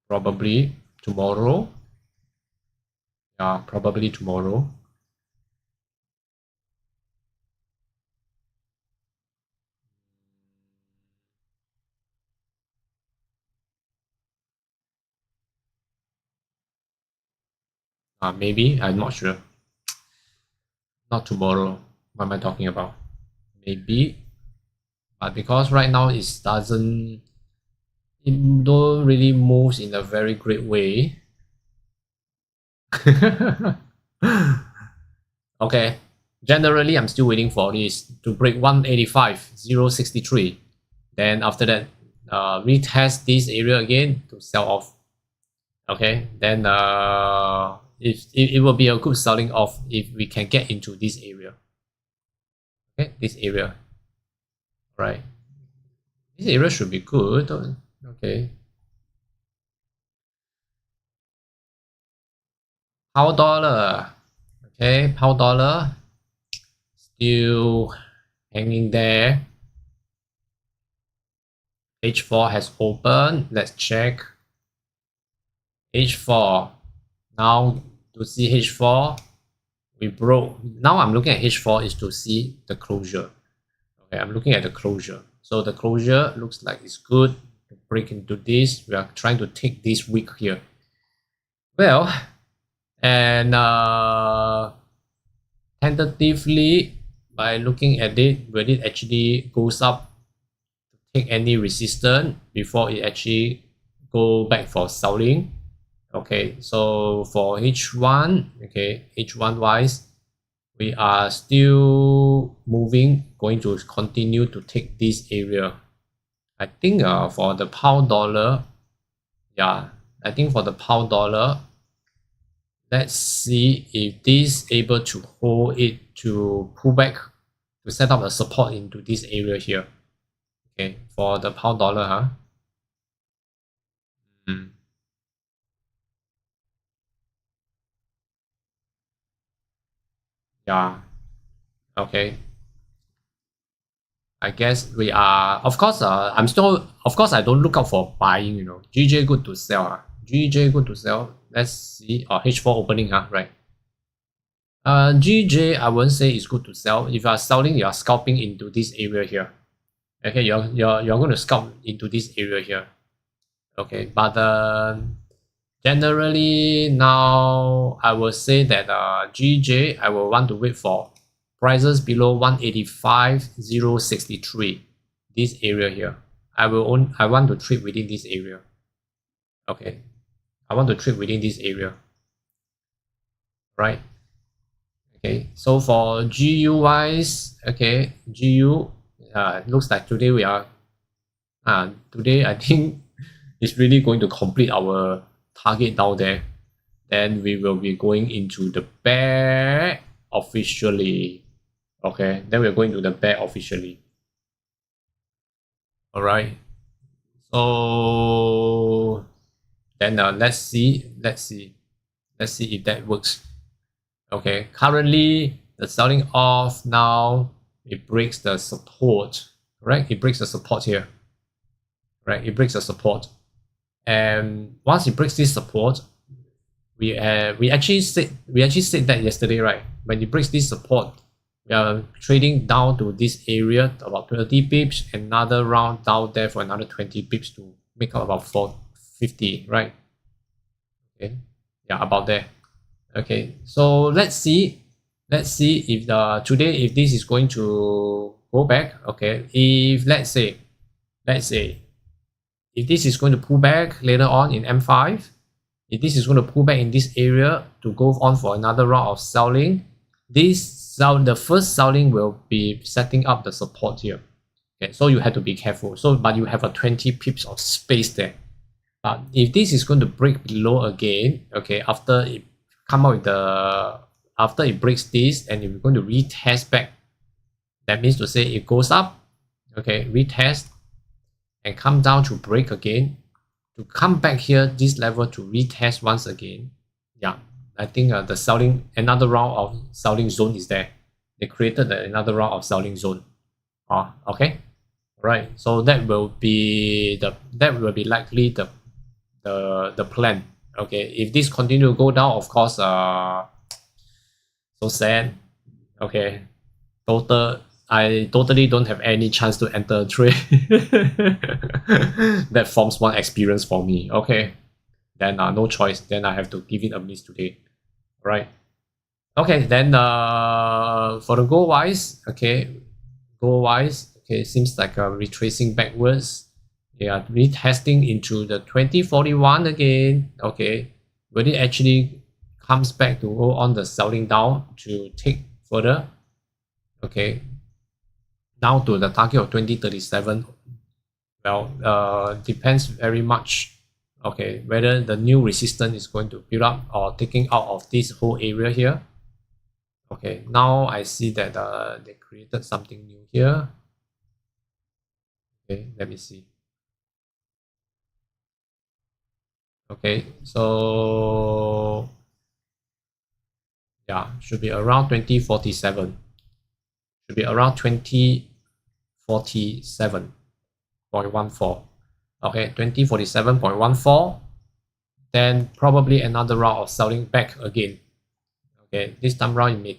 Probably tomorrow. Yeah, probably tomorrow. Maybe, I'm not sure. Not tomorrow. What am I talking about? Maybe. But because right now it don't really move in a very great way. Okay. Generally, I'm still waiting for this to break 185.063. Then after that, retest this area again to sell off. Okay. Then it will be a good selling off if we can get into this area. Okay, this area. Right. This area should be good. Okay. Pound dollar. Okay, pound dollar. Still hanging there. H4 has opened. Let's check. H4. Now to see H4, we broke. Now I'm looking at H4 is to see the closure. Okay, I'm looking at the closure. So the closure looks like it's good to break into this. We are trying to take this wick here. Well, and tentatively, by looking at it, when it actually goes up to take any resistance before it actually go back for selling. Okay, so for H1, okay, H1 wise, we are still moving, going to continue to take this area. I think for the pound dollar, yeah, I think for the pound dollar, let's see if this able to hold it to pull back to set up a support into this area here. Okay, for the pound dollar, yeah, okay. I guess we are, of course, I'm still, of course, I don't look out for buying, you know. GJ good to sell. GJ good to sell. Let's see. H4 opening, right? GJ, I won't say it's good to sell. If you are selling, you are scalping into this area here. Okay, you're going to scalp into this area here. Okay, but generally now I will say that GJ I will want to wait for prices below 185.063, this area here. I want to trade within this area. Okay, I want to trade within this area, right? Okay, so for GU wise, okay, GU looks like today we are today I think it's really going to complete our target down there. Then we will be going into the bear officially. Okay, then we're going to the bear officially. All right, so then let's see if that works. Okay, currently the selling off now, it breaks the support, right? It breaks the support here, right? It breaks the support, and once it breaks this support, we actually said that yesterday, right? When it breaks this support, we are trading down to this area about 30 pips, another round down there for another 20 pips to make up about 450, right? Okay, yeah, about there. Okay, so let's see if today if this is going to go back. Okay, if let's say if this is going to pull back later on in M5, if this is going to pull back in this area to go on for another round of selling, the first selling will be setting up the support here. Okay, so you have to be careful. But you have a 20 pips of space there. But if this is going to break below again, okay, after it breaks this and if we're going to retest back, that means to say it goes up, okay, retest and come down to break again, to come back here this level to retest once again. Yeah, I think the selling, another round of selling zone is there. They created another round of selling zone. Okay, right. So that will be likely the plan. Okay, if this continue to go down, of course, so sad. Okay, I totally don't have any chance to enter a trade. That forms one experience for me. Okay, then no choice. Then I have to give it a miss today. Right. Okay, then for the gold wise, okay, seems like retracing backwards. They are retesting into the 2041 again. Okay, when it actually comes back to go on the selling down to take further, okay, down to the target of 2037. Well, depends very much, okay, whether the new resistance is going to build up or taking out of this whole area here. Okay, now I see that they created something new here. Okay, let me see. Okay, so yeah, should be around 2047. Should be around 2047.14. Okay, 2047.14. Then probably another round of selling back again. Okay, this time round it may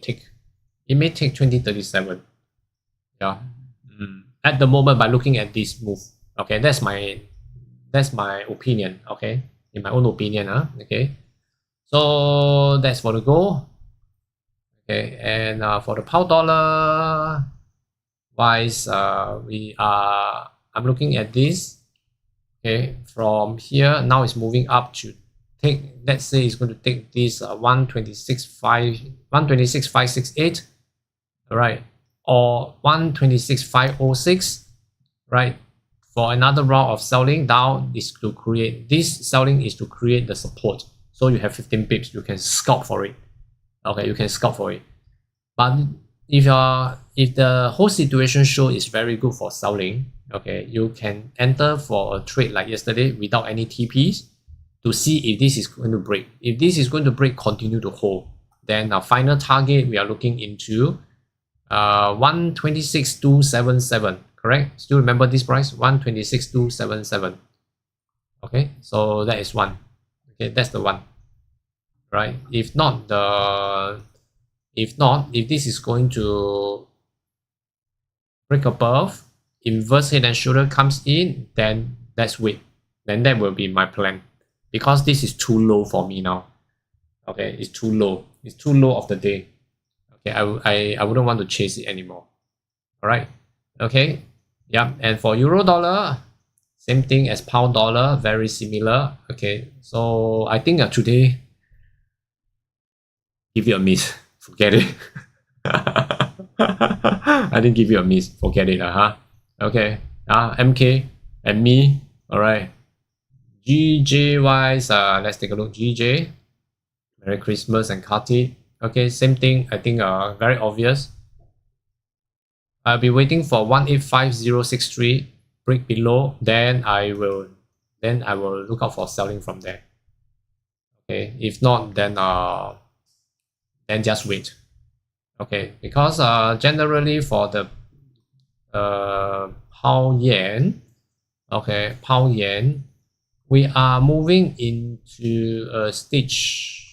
take 2037. Yeah. At the moment, by looking at this move. Okay, that's my opinion. Okay, in my own opinion. Okay, so that's for the gold. Okay, and for the pound dollar wise, I'm looking at this. Okay, from here now it's moving up to take. Let's say it's going to take this 126.568. All right, or 126.506. Right. For another round of selling down is to create this selling is to create the support. So you have 15 pips, you can scalp for it. Okay, you can scalp for it. But if the whole situation show is very good for selling, okay, you can enter for a trade like yesterday without any TPs to see if this is going to break. If this is going to break, continue to hold. Then our final target we are looking into 126.277. Correct? Still remember this price? 126.277. Okay, so that is one. Okay, that's the one. Right? If this is going to break above, inverse head and shoulder comes in, then let's wait. Then that will be my plan, because this is too low for me now. Okay, it's too low. It's too low of the day. Okay, I wouldn't want to chase it anymore. All right. Okay. Yeah. And for euro dollar, same thing as pound dollar, very similar. Okay. So I think today, give you a miss. Forget it. I didn't give you a miss. Forget it. Okay. MK and me. All right. GJ wise, let's take a look. GJ. Merry Christmas and Kati. Okay, same thing. I think very obvious. I'll be waiting for 185063 break below. Then I will look out for selling from there. Okay, if not, then just wait. Okay, because generally for the pound yen, okay, pound yen, we are moving into a stage.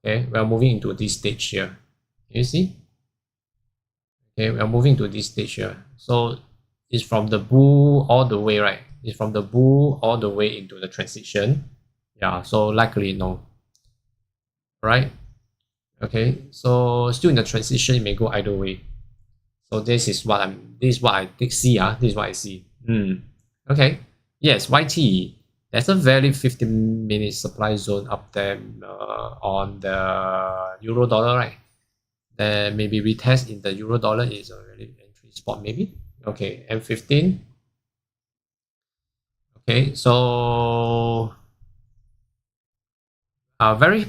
Okay, we are moving into this stage here. Can you see? Okay, we are moving to this stage here. So it's from the bull all the way, right? It's from the bull all the way into the transition. Yeah, so likely no. Right? Okay, so still in the transition, it may go either way. So this is what I see. This is what I see. Okay. Yes, YT. There's a valid 15-minute supply zone up there on the euro dollar, right? Then maybe retest in the euro dollar is a valid entry spot, maybe. Okay, M15. Okay, so very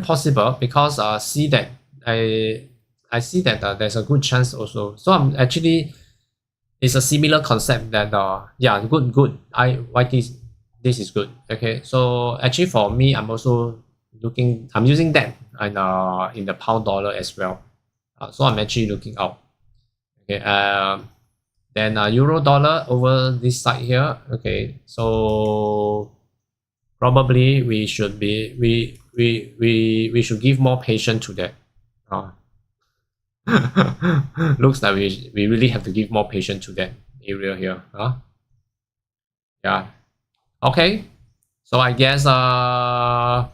possible, because I see that there's a good chance also. So I'm actually, it's a similar concept that yeah, good. YT, this is good. Okay, so actually for me, I'm using that and in the pound dollar as well. So I'm actually looking out. Okay, then euro dollar over this side here. Okay, so probably we should give more patience to that. Looks like we really have to give more patience to that area here. Yeah. Okay. So I guess that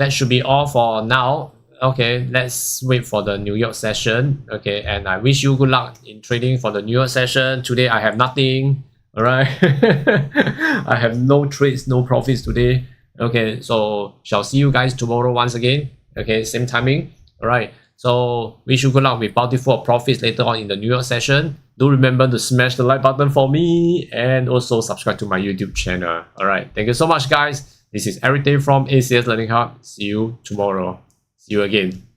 should be all for now. Okay, let's wait for the New York session. Okay, and I wish you good luck in trading for the New York session. Today I have nothing. All right. I have no trades, no profits today. Okay, so shall see you guys tomorrow once again. Okay, same timing. All right. So wish you good luck with bountiful profits later on in the New York session. Do remember to smash the like button for me and also subscribe to my YouTube channel. All right. Thank you so much, guys. This is Eric Day from ACS Learning Hub. See you tomorrow. See you again.